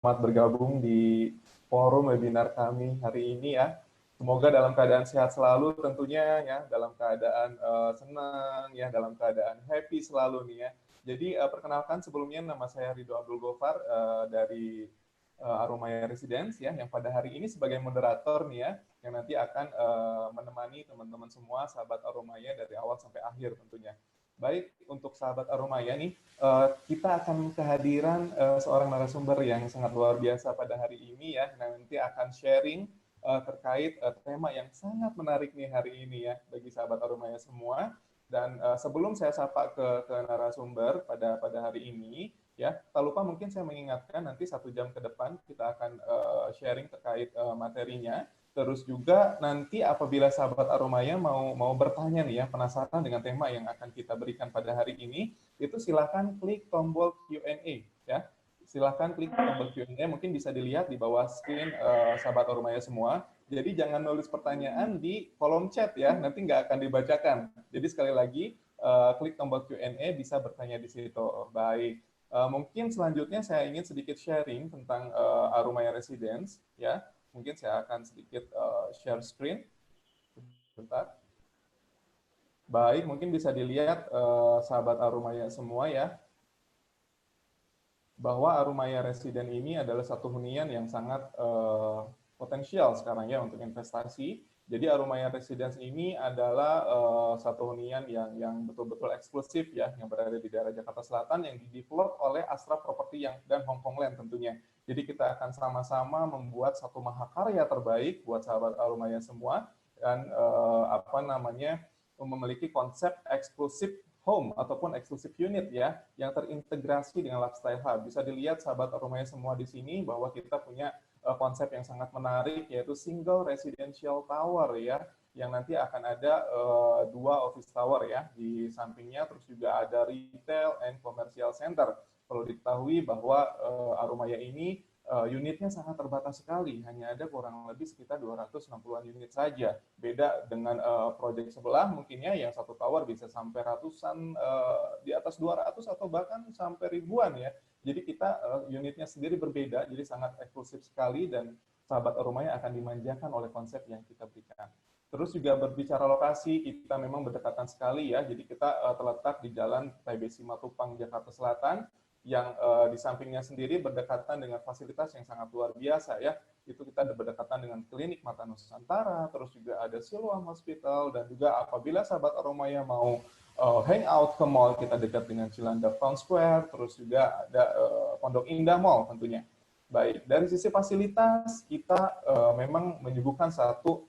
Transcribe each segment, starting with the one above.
selamat bergabung di forum webinar kami hari ini ya. Semoga dalam keadaan sehat selalu tentunya ya, dalam keadaan senang ya, dalam keadaan happy selalu nih ya. Jadi perkenalkan sebelumnya nama saya Ridho Abdul Gofar dari Aromaya Residence ya, yang pada hari ini sebagai moderator nih ya, yang nanti akan menemani teman-teman semua sahabat Aromaya dari awal sampai akhir tentunya. Baik, untuk sahabat Aromaya nih, kita akan kehadiran seorang narasumber yang sangat luar biasa pada hari ini ya, yang nanti akan sharing terkait tema yang sangat menarik nih hari ini ya bagi sahabat Aromaya semua. Dan sebelum saya sapa ke narasumber pada hari ini, ya, tak lupa mungkin saya mengingatkan nanti 1 jam ke depan kita akan sharing terkait materinya. Terus juga nanti apabila sahabat Aromaya mau bertanya nih ya, penasaran dengan tema yang akan kita berikan pada hari ini, itu silahkan klik tombol Q&A ya. Silahkan klik tombol Q&A, mungkin bisa dilihat di bawah screen sahabat Aromaya semua. Jadi jangan nulis pertanyaan di kolom chat ya, nanti nggak akan dibacakan. Jadi sekali lagi klik tombol Q&A, bisa bertanya di situ. Baik. Mungkin selanjutnya saya ingin sedikit sharing tentang Aromaya Residence ya. Mungkin saya akan sedikit share screen. Bentar. Baik, mungkin bisa dilihat sahabat Aromaya semua ya, bahwa Aromaya Resident ini adalah satu hunian yang sangat potensial sekarang ya untuk investasi. Jadi Aromaya Residence ini adalah satu hunian yang betul-betul eksklusif ya, yang berada di daerah Jakarta Selatan, yang didevelop oleh Astra Property dan Hongkong Land tentunya. Jadi kita akan sama-sama membuat satu mahakarya terbaik buat sahabat Aromaya semua, dan memiliki konsep eksklusif home ataupun eksklusif unit ya, yang terintegrasi dengan lifestyle hub. Bisa dilihat sahabat Aromaya semua di sini bahwa kita punya konsep yang sangat menarik, yaitu single residential tower ya, yang nanti akan ada 2 office tower ya di sampingnya, terus juga ada retail and commercial center. Perlu diketahui bahwa Aromaya ini unitnya sangat terbatas sekali, hanya ada kurang lebih sekitar 260-an unit saja. Beda dengan proyek sebelah mungkinnya yang satu tower bisa sampai ratusan, di atas 200 atau bahkan sampai ribuan ya. Jadi kita unitnya sendiri berbeda, jadi sangat eksklusif sekali, dan sahabat Aromaya akan dimanjakan oleh konsep yang kita berikan. Terus juga berbicara lokasi, kita memang berdekatan sekali ya, jadi kita terletak di Jalan TBC Simatupang, Jakarta Selatan, yang di sampingnya sendiri berdekatan dengan fasilitas yang sangat luar biasa ya. Itu kita berdekatan dengan Klinik Mata Nusantara, terus juga ada Siloam Hospital, dan juga apabila sahabat Aromaya mau hangout ke mall, kita dekat dengan Cilandak Town Square, terus juga ada Pondok Indah Mall tentunya. Baik, dari sisi fasilitas kita memang menyuguhkan satu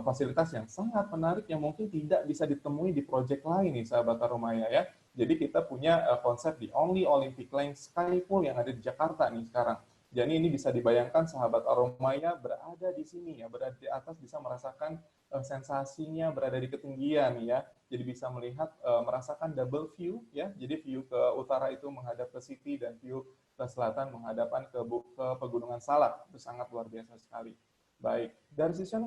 fasilitas yang sangat menarik yang mungkin tidak bisa ditemui di proyek lain nih sahabat Aromaya ya. Jadi kita punya konsep di Only Olympic Lane Skypool yang ada di Jakarta nih sekarang. Jadi ini bisa dibayangkan sahabat Aromaya berada di sini ya, berada di atas, bisa merasakan sensasinya berada di ketinggian ya. Jadi bisa melihat, merasakan double view ya. Jadi view ke utara itu menghadap ke city, dan view ke selatan menghadapan ke Pegunungan Salak. Itu sangat luar biasa sekali. Baik, dari sisi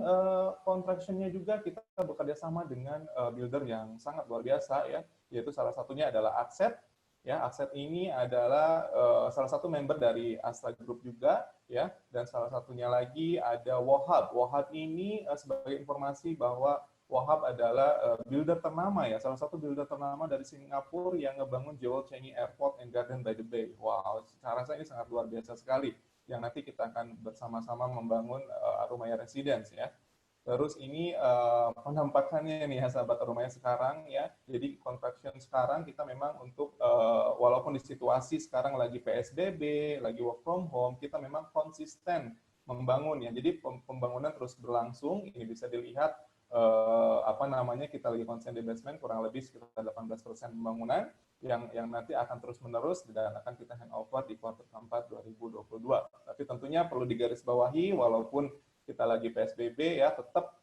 construction-nya juga kita bekerja sama dengan builder yang sangat luar biasa ya, yaitu salah satunya adalah Akset. Ya, Akset ini adalah salah satu member dari Astra Group juga ya, dan salah satunya lagi ada Wahab. Wahab ini sebagai informasi bahwa Wahab adalah builder ternama ya, salah satu builder ternama dari Singapura yang ngebangun Jewel Changi Airport and Garden by the Bay. Wow, saya rasa ini sangat luar biasa sekali, yang nanti kita akan bersama-sama membangun Aromaya Residence ya. Terus ini penampakannya nih ya sahabat Aromaya sekarang ya. Jadi construction sekarang kita memang untuk walaupun di situasi sekarang lagi PSBB, lagi work from home, kita memang konsisten membangun ya. Jadi pembangunan terus berlangsung. Ini bisa dilihat kita lagi consent investment kurang lebih sekitar 18% pembangunan yang nanti akan terus menerus dan akan kita handover di kuartal keempat 2022. Tapi tentunya perlu digarisbawahi, walaupun kita lagi PSBB ya, tetap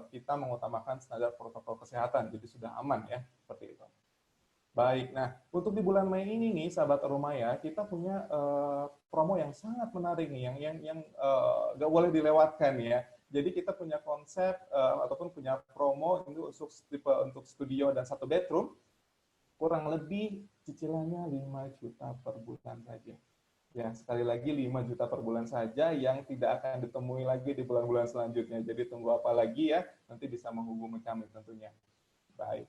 kita mengutamakan standar protokol kesehatan, jadi sudah aman ya, seperti itu. Baik, nah untuk di bulan Mei ini nih, sahabat Aromaya, kita punya promo yang sangat menarik nih, yang nggak boleh dilewatkan ya. Jadi kita punya konsep ataupun punya promo untuk studio dan 1 bedroom, kurang lebih cicilannya 5 juta per bulan saja. Ya, sekali lagi 5 juta per bulan saja yang tidak akan ditemui lagi di bulan-bulan selanjutnya. Jadi tunggu apa lagi ya, nanti bisa menghubungi kami tentunya. Baik.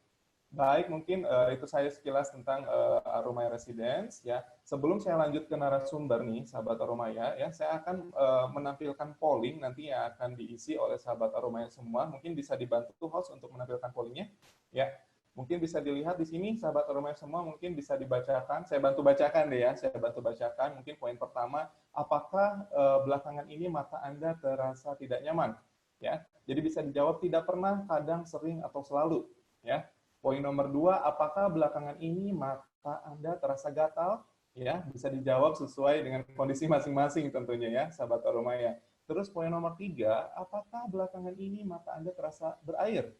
Baik, mungkin itu saya sekilas tentang Aromaya Residence ya. Sebelum saya lanjut ke narasumber nih, sahabat Aromaya ya, saya akan menampilkan polling nanti yang akan diisi oleh sahabat Aromaya semua. Mungkin bisa dibantu host untuk menampilkan pollingnya ya. Mungkin bisa dilihat di sini sahabat Aromaya semua, mungkin bisa dibacakan. Saya bantu bacakan deh ya, saya bantu bacakan. Mungkin poin pertama, apakah belakangan ini mata Anda terasa tidak nyaman? Ya, jadi bisa dijawab tidak pernah, kadang, sering, atau selalu. Ya, poin nomor 2, apakah belakangan ini mata Anda terasa gatal? Ya, bisa dijawab sesuai dengan kondisi masing-masing tentunya ya, sahabat Aromaya. Terus poin nomor 3, apakah belakangan ini mata Anda terasa berair?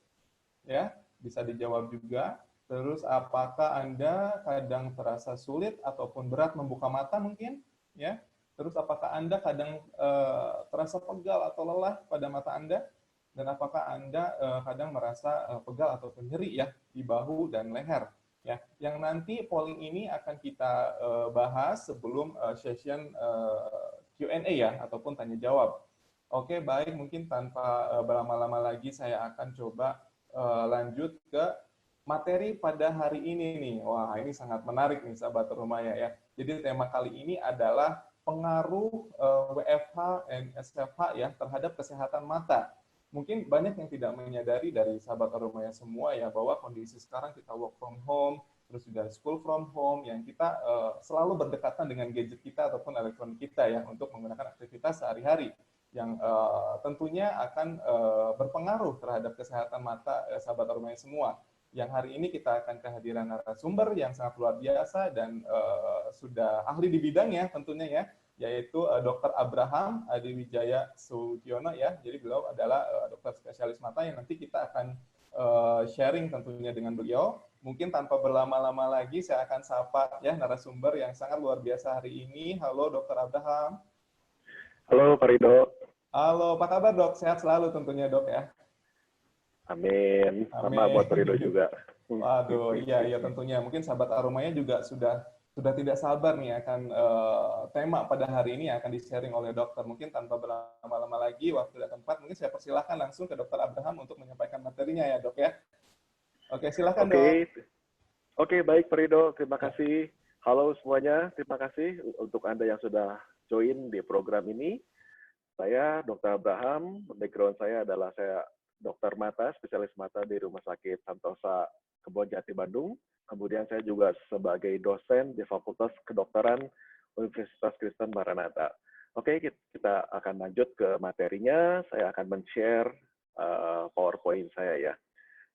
Ya, bisa dijawab juga. Terus apakah Anda kadang terasa sulit ataupun berat membuka mata mungkin? Ya. Terus apakah Anda kadang terasa pegal atau lelah pada mata Anda? Dan apakah Anda kadang merasa pegal ataupun nyeri ya di bahu dan leher? Ya, yang nanti polling ini akan kita bahas sebelum session Q&A ya ataupun tanya jawab. Oke, baik, mungkin tanpa berlama-lama lagi saya akan coba lanjut ke materi pada hari ini nih. Wah, ini sangat menarik nih sahabat Rumaya ya. Jadi tema kali ini adalah pengaruh WFH dan SFH ya terhadap kesehatan mata. Mungkin banyak yang tidak menyadari dari sahabat Rumaya semua ya bahwa kondisi sekarang kita work from home, terus juga school from home yang kita selalu berdekatan dengan gadget kita ataupun elektronik kita ya untuk menggunakan aktivitas sehari-hari yang tentunya akan berpengaruh terhadap kesehatan mata sahabat Aromaya semua. Yang hari ini kita akan kehadiran narasumber yang sangat luar biasa dan sudah ahli di bidangnya tentunya ya, yaitu Dr. Abraham Adiwijaya Sutiono ya. Jadi beliau adalah dokter spesialis mata yang nanti kita akan sharing tentunya dengan beliau. Mungkin tanpa berlama-lama lagi saya akan sapa ya narasumber yang sangat luar biasa hari ini. Halo Dr. Abraham. Halo Pak Rido. Halo, apa kabar dok? Sehat selalu tentunya dok ya. Amin. Sama buat Pak Rido juga. Waduh, iya tentunya. Mungkin sahabat Aromanya juga sudah tidak sabar nih akan tema pada hari ini yang akan di-sharing oleh dokter. Mungkin tanpa berlama-lama lagi, waktu dan tempat, mungkin saya persilahkan langsung ke dokter Abraham untuk menyampaikan materinya ya dok ya. Oke, silakan dok. Oke, baik Pak Rido. Terima kasih. Halo semuanya, terima kasih untuk Anda yang sudah join di program ini. Saya Dr. Abraham, background saya adalah saya dokter mata, spesialis mata di Rumah Sakit Santosa Kebonjati Bandung. Kemudian saya juga sebagai dosen di Fakultas Kedokteran Universitas Kristen Maranatha. Oke, kita akan lanjut ke materinya. Saya akan men-share PowerPoint saya ya.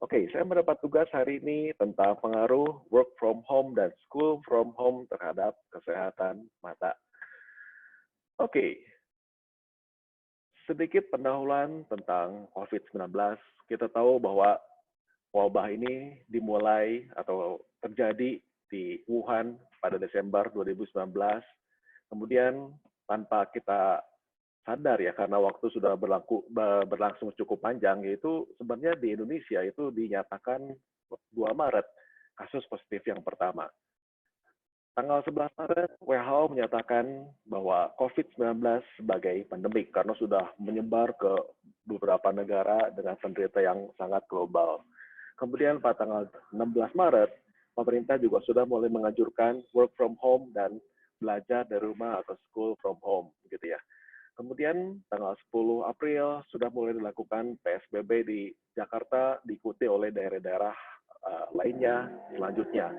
Oke, saya mendapat tugas hari ini tentang pengaruh work from home dan school from home terhadap kesehatan mata. Oke. Sedikit pendahuluan tentang COVID-19. Kita tahu bahwa wabah ini dimulai atau terjadi di Wuhan pada Desember 2019. Kemudian tanpa kita sadar ya, karena waktu sudah berlangsung cukup panjang, yaitu sebenarnya di Indonesia itu dinyatakan 2 Maret kasus positif yang pertama. Tanggal 11 Maret, WHO menyatakan bahwa COVID-19 sebagai pandemik karena sudah menyebar ke beberapa negara dengan penderita yang sangat global. Kemudian pada tanggal 16 Maret, pemerintah juga sudah mulai menganjurkan work from home dan belajar dari rumah atau school from home, gitu ya. Kemudian tanggal 10 April sudah mulai dilakukan PSBB di Jakarta, diikuti oleh daerah-daerah lainnya selanjutnya.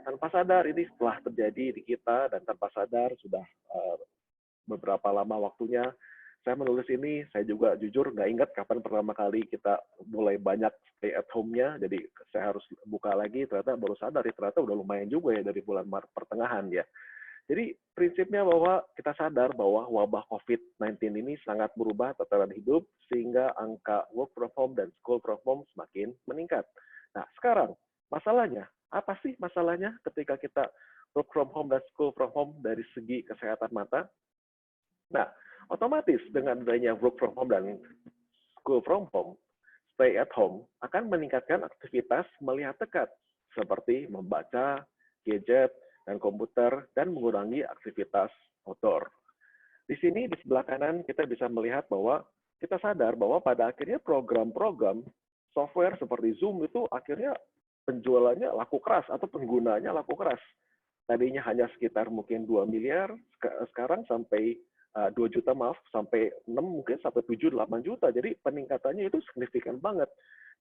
Tanpa sadar ini setelah terjadi di kita dan tanpa sadar sudah beberapa lama waktunya saya menulis ini. Saya juga jujur nggak ingat kapan pertama kali kita mulai banyak stay at home-nya, jadi saya harus buka lagi, ternyata baru sadar ya, ternyata udah lumayan juga ya dari bulan Maret pertengahan ya. Jadi prinsipnya bahwa kita sadar bahwa wabah COVID-19 ini sangat merubah tatanan hidup sehingga angka work from home dan school from home semakin meningkat. Nah sekarang masalahnya, apa sih masalahnya ketika kita work from home dan school from home dari segi kesehatan mata? Nah, otomatis dengan adanya work from home dan school from home, stay at home akan meningkatkan aktivitas melihat dekat, seperti membaca, gadget, dan komputer, dan mengurangi aktivitas outdoor. Di sini di sebelah kanan kita bisa melihat bahwa kita sadar bahwa pada akhirnya program-program software seperti Zoom itu akhirnya penjualannya laku keras atau penggunanya laku keras. Tadinya hanya sekitar mungkin 2 miliar, sekarang sampai 2 juta, maaf, sampai 6, mungkin sampai 7, 8 juta. Jadi peningkatannya itu signifikan banget.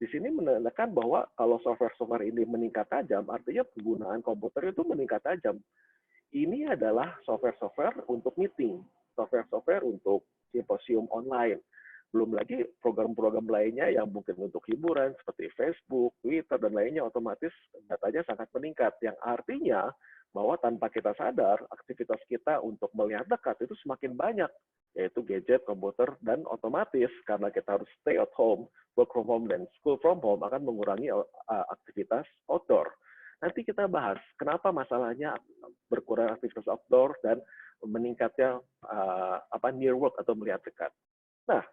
Di sini menandakan bahwa kalau software-software ini meningkat tajam, artinya penggunaan komputer itu meningkat tajam. Ini adalah software-software untuk meeting, software-software untuk simposium online. Belum lagi program-program lainnya yang mungkin untuk hiburan seperti Facebook, Twitter, dan lainnya otomatis datanya sangat meningkat. Yang artinya bahwa tanpa kita sadar, aktivitas kita untuk melihat dekat itu semakin banyak, yaitu gadget, komputer, dan otomatis karena kita harus stay at home, work from home, dan school from home akan mengurangi aktivitas outdoor. Nanti kita bahas kenapa masalahnya berkurang aktivitas outdoor dan meningkatnya near work atau melihat dekat. Nah,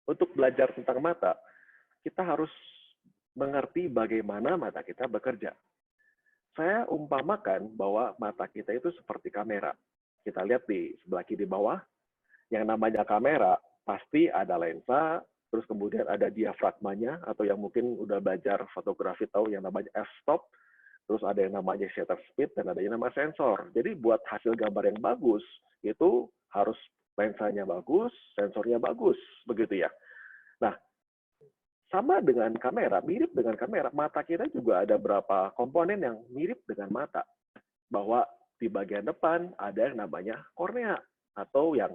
untuk belajar tentang mata, kita harus mengerti bagaimana mata kita bekerja. Saya umpamakan bahwa mata kita itu seperti kamera. Kita lihat di sebelah kiri bawah, yang namanya kamera pasti ada lensa, terus kemudian ada diafragmanya, atau yang mungkin udah belajar fotografi tahu yang namanya f-stop, terus ada yang namanya shutter speed, dan ada yang namanya sensor. Jadi buat hasil gambar yang bagus, itu harus lensanya bagus, sensornya bagus, begitu ya. Nah, sama dengan kamera, mirip dengan kamera, mata kita juga ada beberapa komponen yang mirip dengan mata. Bahwa di bagian depan ada yang namanya kornea, atau yang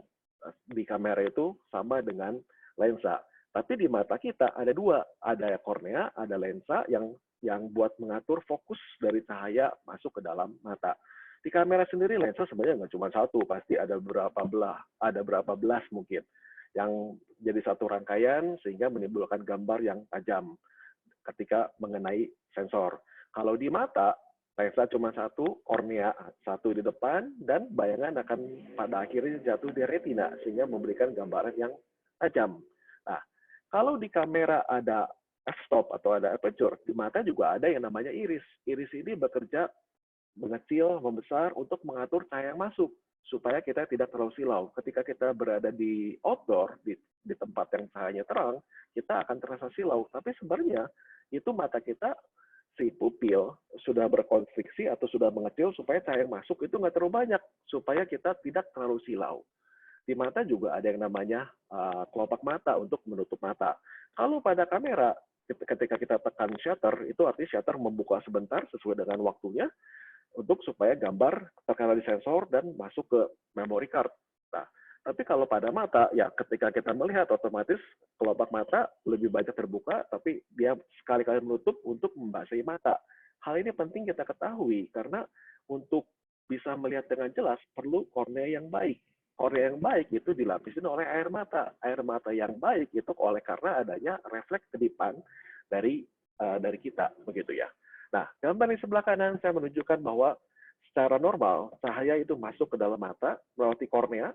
di kamera itu sama dengan lensa. Tapi di mata kita ada dua, ada kornea, ada lensa yang buat mengatur fokus dari cahaya masuk ke dalam mata. Di kamera sendiri lensa sebenarnya nggak cuma satu, pasti ada berapa belas mungkin, yang jadi satu rangkaian sehingga menimbulkan gambar yang tajam ketika mengenai sensor. Kalau di mata, lensa cuma satu, kornea satu di depan, dan bayangan akan pada akhirnya jatuh di retina sehingga memberikan gambaran yang tajam. Nah, kalau di kamera ada f-stop atau ada aperture, di mata juga ada yang namanya iris. Iris ini bekerja mengecil, membesar untuk mengatur cahaya yang masuk supaya kita tidak terlalu silau. Ketika kita berada di outdoor, di tempat yang cahayanya terang, kita akan terasa silau. Tapi sebenarnya itu mata kita, si pupil, sudah berkonstriksi atau sudah mengecil supaya cahaya yang masuk itu nggak terlalu banyak, supaya kita tidak terlalu silau. Di mata juga ada yang namanya kelopak mata untuk menutup mata. Kalau pada kamera, ketika kita tekan shutter, itu artinya shutter membuka sebentar sesuai dengan waktunya, untuk supaya gambar terkena di sensor dan masuk ke memory card. Nah, tapi kalau pada mata, ya ketika kita melihat otomatis kelopak mata lebih banyak terbuka, tapi dia sekali-kali menutup untuk membasahi mata. Hal ini penting kita ketahui, karena untuk bisa melihat dengan jelas perlu kornea yang baik. Kornea yang baik itu dilapisin oleh air mata. Air mata yang baik itu oleh karena adanya refleks kedipan dari kita, begitu ya. Nah, gambar di sebelah kanan saya menunjukkan bahwa secara normal cahaya itu masuk ke dalam mata melalui kornea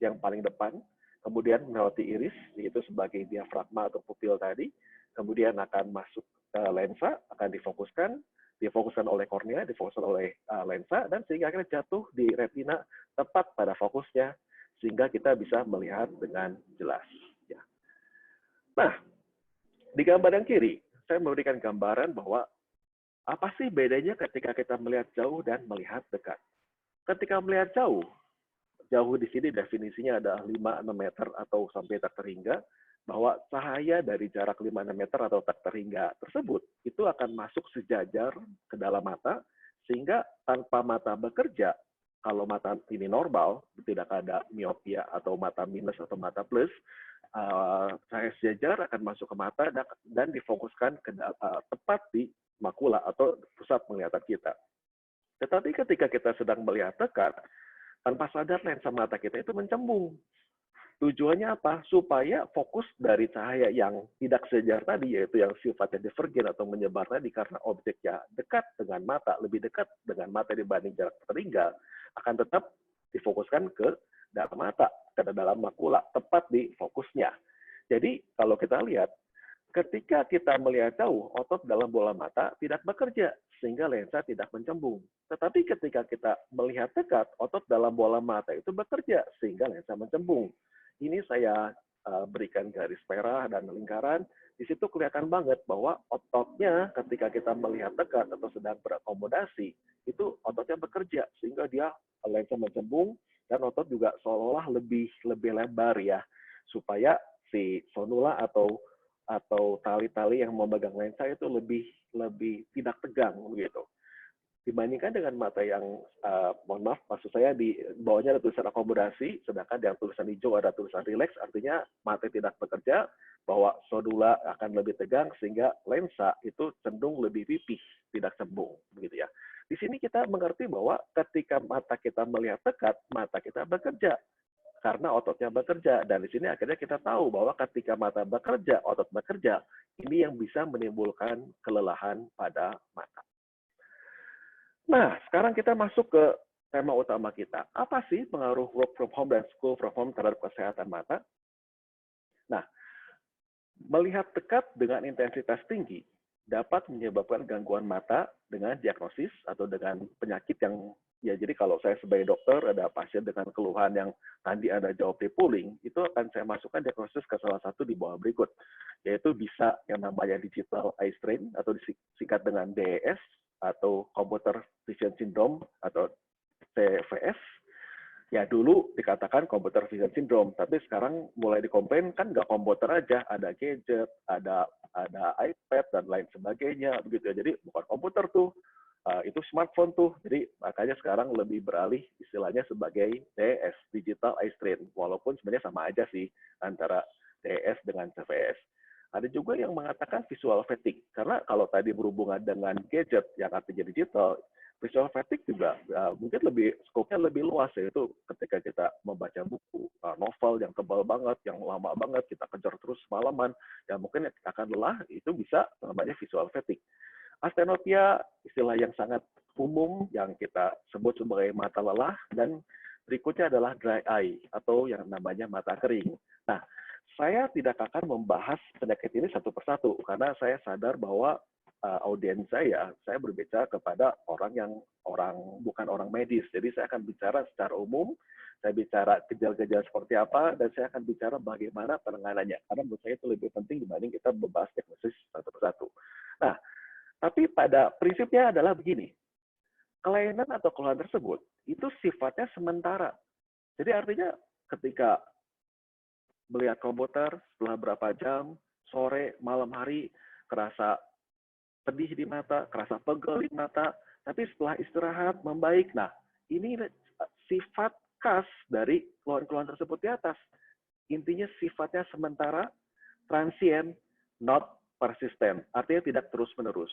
yang paling depan, kemudian melalui iris, yaitu sebagai diafragma atau pupil tadi, kemudian akan masuk ke lensa, akan difokuskan oleh kornea, difokuskan oleh lensa, dan sehingga akhirnya jatuh di retina tepat pada fokusnya, sehingga kita bisa melihat dengan jelas. Ya. Nah, di gambar yang kiri, saya memberikan gambaran bahwa apa sih bedanya ketika kita melihat jauh dan melihat dekat? Ketika melihat jauh di sini definisinya ada 5-6 meter atau sampai tak terhingga, bahwa cahaya dari jarak 5-6 meter atau tak terhingga tersebut, itu akan masuk sejajar ke dalam mata, sehingga tanpa mata bekerja, kalau mata ini normal, tidak ada miopia atau mata minus atau mata plus, cahaya sejajar akan masuk ke mata dan difokuskan ke tepat di makula atau pusat penglihatan kita. Tetapi ketika kita sedang melihat dekat, tanpa sadar lensa mata kita itu mencembung. Tujuannya apa? Supaya fokus dari cahaya yang tidak sejajar tadi, yaitu yang sifatnya divergen atau menyebar tadi karena objeknya dekat dengan mata, lebih dekat dengan mata dibanding jarak tertinggal, akan tetap difokuskan ke dalam mata, ke dalam makula, tepat di fokusnya. Jadi kalau kita lihat, ketika kita melihat jauh, otot dalam bola mata tidak bekerja, sehingga lensa tidak mencembung. Tetapi ketika kita melihat dekat, otot dalam bola mata itu bekerja sehingga lensa mencembung. Ini saya berikan garis merah dan lingkaran. Di situ kelihatan banget bahwa ototnya ketika kita melihat dekat atau sedang berakomodasi, itu ototnya bekerja sehingga dia lensa mencembung dan otot juga seolah-olah lebih lebar ya, supaya si sonula atau tali-tali yang memegang lensa itu lebih tidak tegang begitu. Dibandingkan dengan mata yang mohon maaf, maksud saya di bawahnya ada tulisan akomodasi, sedangkan yang tulisan hijau ada tulisan relax, artinya mata tidak bekerja, bahwa sonula akan lebih tegang sehingga lensa itu cenderung lebih pipih, tidak cembung begitu ya. Di sini kita mengerti bahwa ketika mata kita melihat dekat, mata kita bekerja karena ototnya bekerja. Dan di sini akhirnya kita tahu bahwa ketika mata bekerja, otot bekerja, ini yang bisa menimbulkan kelelahan pada mata. Nah, sekarang kita masuk ke tema utama kita. Apa sih pengaruh work from home dan school from home terhadap kesehatan mata? Nah, melihat dekat dengan intensitas tinggi dapat menyebabkan gangguan mata dengan diagnosis atau dengan penyakit yang, ya jadi kalau saya sebagai dokter ada pasien dengan keluhan yang tadi ada jawab di pooling, itu akan saya masukkan diagnosis ke salah satu di bawah berikut, yaitu bisa yang namanya digital eye strain atau disingkat dengan DES atau computer vision syndrome atau CVS. Ya dulu dikatakan computer vision syndrome, tapi sekarang mulai dikomplain kan nggak komputer aja, ada gadget, ada iPad dan lain sebagainya begitu ya. Jadi bukan komputer tuh, itu smartphone tuh. Jadi makanya sekarang lebih beralih istilahnya sebagai DS, digital eye strain, walaupun sebenarnya sama aja sih antara DS dengan CVS. Ada juga yang mengatakan visual fatigue, karena kalau tadi berhubungan dengan gadget yang artinya digital, visual fatigue juga mungkin skopnya lebih luas, yaitu ketika kita membaca buku novel yang tebal banget, yang lama banget, kita kejar terus semalaman, ya mungkin akan lelah, itu bisa namanya visual fatigue. Astenopia, istilah yang sangat umum yang kita sebut sebagai mata lelah, dan berikutnya adalah dry eye atau yang namanya mata kering. Nah, saya tidak akan membahas penyakit ini satu persatu karena saya sadar bahwa audiens saya berbicara kepada bukan orang medis. Jadi saya akan bicara secara umum, saya bicara gejala-gejala seperti apa, dan saya akan bicara bagaimana penanganannya. Karena menurut saya itu lebih penting dibanding kita membahas diagnosis satu persatu. Nah, tapi pada prinsipnya adalah begini, kelainan atau keluhan tersebut itu sifatnya sementara. Jadi artinya ketika melihat komputer setelah berapa jam, sore, malam hari, kerasa pedih di mata, kerasa pegel di mata, tapi setelah istirahat membaik. Nah, ini sifat khas dari keluhan-keluhan tersebut di atas. Intinya sifatnya sementara, transient, not persistent. Artinya tidak terus-menerus.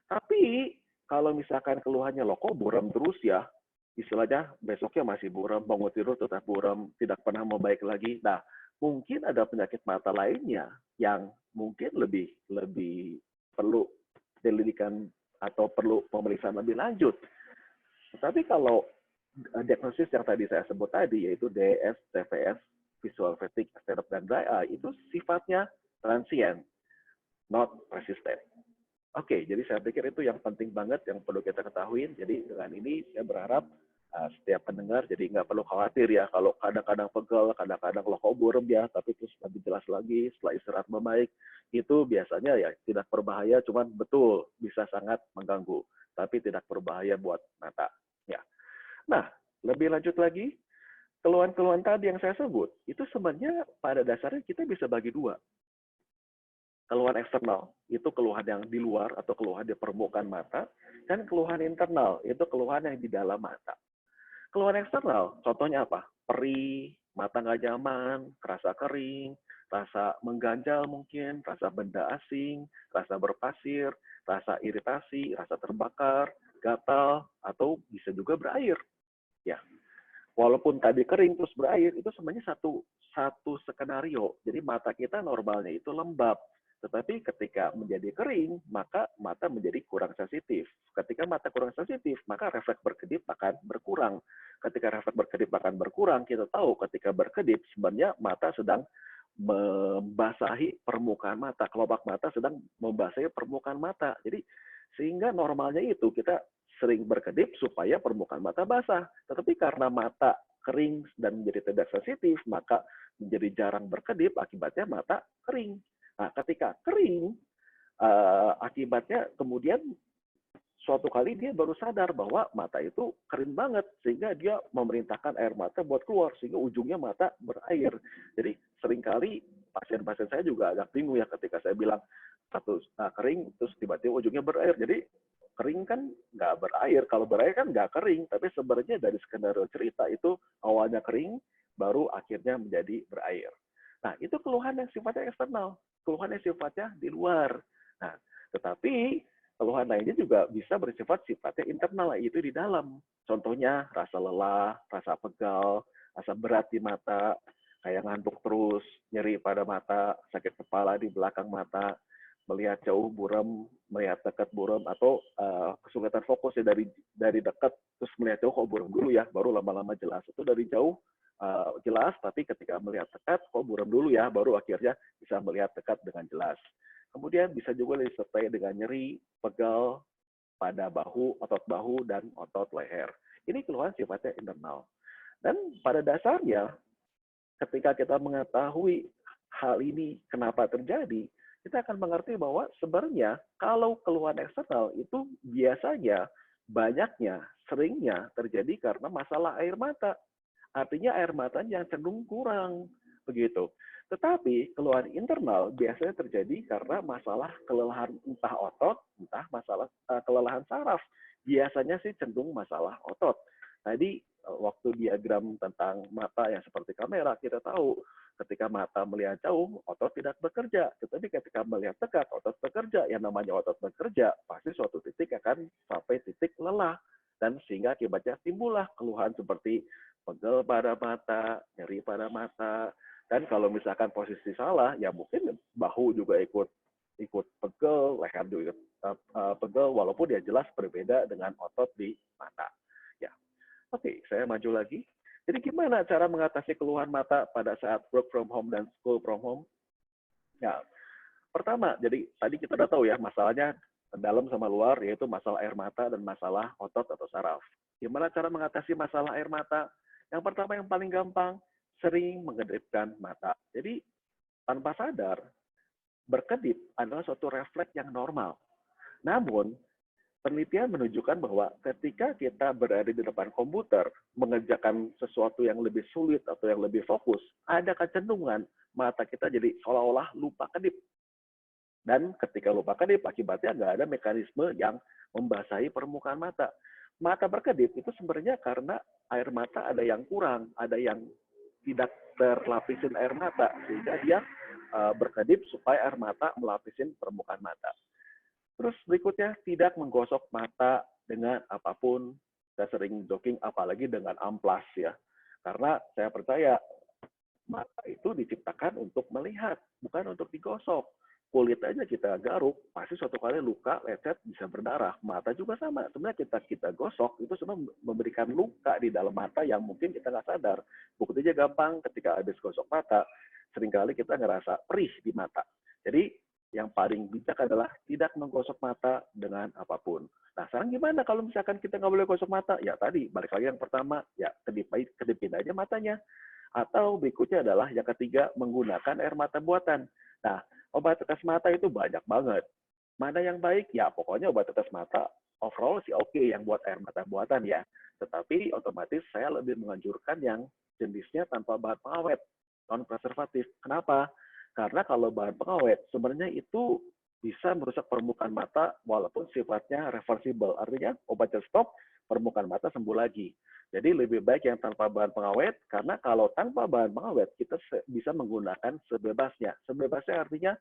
Tapi kalau misalkan keluhannya loh kok buram terus ya, istilahnya besoknya masih buram, bangun tidur tetap buram, tidak pernah membaik lagi. Nah, mungkin ada penyakit mata lainnya yang mungkin lebih perlu penyelidikan atau perlu pemeriksaan lebih lanjut. Tapi kalau diagnosis yang tadi saya sebut tadi, yaitu DS, CVS, visual fatigue, astenopia, dan dry eye, itu sifatnya transient, not persistent. Oke, jadi saya pikir itu yang penting banget yang perlu kita ketahui. Jadi dengan ini saya berharap setiap pendengar jadi nggak perlu khawatir ya kalau kadang-kadang pegel, kadang-kadang lo kok buram ya, tapi terus lebih jelas lagi setelah istirahat membaik, itu biasanya ya tidak berbahaya, cuman betul bisa sangat mengganggu, tapi tidak berbahaya buat mata. Ya. Nah, lebih lanjut lagi, keluhan-keluhan tadi yang saya sebut, itu sebenarnya pada dasarnya kita bisa bagi dua. Keluhan eksternal, itu keluhan yang di luar atau keluhan di permukaan mata, dan keluhan internal, itu keluhan yang di dalam mata. Keluhan eksternal, contohnya apa? Perih, mata nggak nyaman, rasa kering, rasa mengganjal mungkin, rasa benda asing, rasa berpasir, rasa iritasi, rasa terbakar, gatal, atau bisa juga berair. Ya, walaupun tadi kering terus berair, itu sebenarnya satu skenario. Jadi mata kita normalnya itu lembab. Tetapi ketika menjadi kering, maka mata menjadi kurang sensitif. Ketika mata kurang sensitif, maka refleks berkedip akan berkurang. Ketika refleks berkedip akan berkurang, kita tahu ketika berkedip sebenarnya mata sedang membasahi permukaan mata. Kelopak mata sedang membasahi permukaan mata. Jadi Sehingga normalnya itu kita sering berkedip supaya permukaan mata basah. Tetapi karena mata kering dan menjadi tidak sensitif, maka menjadi jarang berkedip, akibatnya mata kering. Nah, ketika kering, akibatnya kemudian suatu kali dia baru sadar bahwa mata itu kering banget, sehingga dia memerintahkan air mata buat keluar, sehingga ujungnya mata berair. Jadi seringkali pasien-pasien saya juga agak bingung ya ketika saya bilang satu kering, terus tiba-tiba ujungnya berair. Jadi kering kan nggak berair, kalau berair kan nggak kering, tapi sebenarnya dari skenario cerita itu awalnya kering, baru akhirnya menjadi berair. Nah, itu keluhan yang sifatnya eksternal, keluhan yang sifatnya di luar. Nah, tetapi keluhan lainnya juga bisa bersifat sifatnya internal, yaitu di dalam. Contohnya rasa lelah, rasa pegal, rasa berat di mata, kayak ngantuk terus, nyeri pada mata, sakit kepala di belakang mata, melihat jauh buram, melihat dekat buram, atau kesulitan fokus ya dari dekat terus melihat jauh kok buram dulu ya, baru lama-lama jelas. Itu dari jauh jelas, tapi ketika melihat dekat kok buram dulu ya, baru akhirnya bisa melihat dekat dengan jelas. Kemudian bisa juga disertai dengan nyeri, pegal pada bahu, dan otot leher. Ini keluhan sifatnya internal. Dan pada dasarnya, ketika kita mengetahui hal ini kenapa terjadi, kita akan mengerti bahwa sebenarnya kalau keluhan eksternal itu biasanya, banyaknya, seringnya terjadi karena masalah air mata. Artinya air matanya cenderung kurang, begitu. Tetapi keluhan internal biasanya terjadi karena masalah kelelahan entah otot, entah masalah kelelahan saraf. Biasanya sih cenderung masalah otot. Tadi waktu diagram tentang mata yang seperti kamera, kita tahu ketika mata melihat jauh, otot tidak bekerja. Tetapi ketika melihat dekat, otot bekerja. Yang namanya otot bekerja, pasti suatu titik akan sampai titik lelah. Dan sehingga akibatnya timbullah keluhan seperti pegel pada mata, nyeri pada mata, dan kalau misalkan posisi salah, ya mungkin bahu juga ikut pegel, leher juga pegel, walaupun dia jelas berbeda dengan otot di mata. Ya, oke, saya maju lagi. Jadi gimana cara mengatasi keluhan mata pada saat work from home dan school from home? Ya, pertama, jadi tadi kita udah tahu ya masalahnya dalam sama luar, yaitu masalah air mata dan masalah otot atau saraf. Gimana cara mengatasi masalah air mata? Yang pertama yang paling gampang, sering mengedipkan mata. Jadi tanpa sadar, berkedip adalah suatu refleks yang normal. Namun, penelitian menunjukkan bahwa ketika kita berada di depan komputer, mengerjakan sesuatu yang lebih sulit atau yang lebih fokus, ada kecenderungan mata kita jadi seolah-olah lupa kedip. Dan ketika lupa kedip, akibatnya nggak ada mekanisme yang membasahi permukaan mata. Mata berkedip itu sebenarnya karena air mata ada yang kurang, ada yang tidak terlapisin air mata, sehingga dia berkedip supaya air mata melapisin permukaan mata. Terus berikutnya, tidak menggosok mata dengan apapun. Saya sering joking, apalagi dengan amplas ya. Karena saya percaya, mata itu diciptakan untuk melihat, bukan untuk digosok. Kulit aja kita garuk, pasti suatu kali luka, lecet, bisa berdarah. Mata juga sama. Sebenarnya kita gosok, itu sebenarnya memberikan luka di dalam mata yang mungkin kita nggak sadar. Buktinya gampang, ketika habis gosok mata, seringkali kita ngerasa perih di mata. Jadi, yang paling bijak adalah tidak menggosok mata dengan apapun. Nah, sekarang gimana kalau misalkan kita nggak boleh gosok mata? Ya tadi, balik lagi yang pertama, ya kedipin aja matanya. Atau berikutnya adalah yang ketiga, menggunakan air mata buatan. Nah, obat tetes mata itu banyak banget. Mana yang baik? Ya pokoknya obat tetes mata overall sih oke yang buat air mata buatan ya. Tetapi otomatis saya lebih menganjurkan yang jenisnya tanpa bahan pengawet, non-preservatif. Kenapa? Karena kalau bahan pengawet sebenarnya itu bisa merusak permukaan mata walaupun sifatnya reversible. Artinya obatnya stop, permukaan mata sembuh lagi. Jadi lebih baik yang tanpa bahan pengawet, karena kalau tanpa bahan pengawet, kita bisa menggunakan sebebasnya. Sebebasnya artinya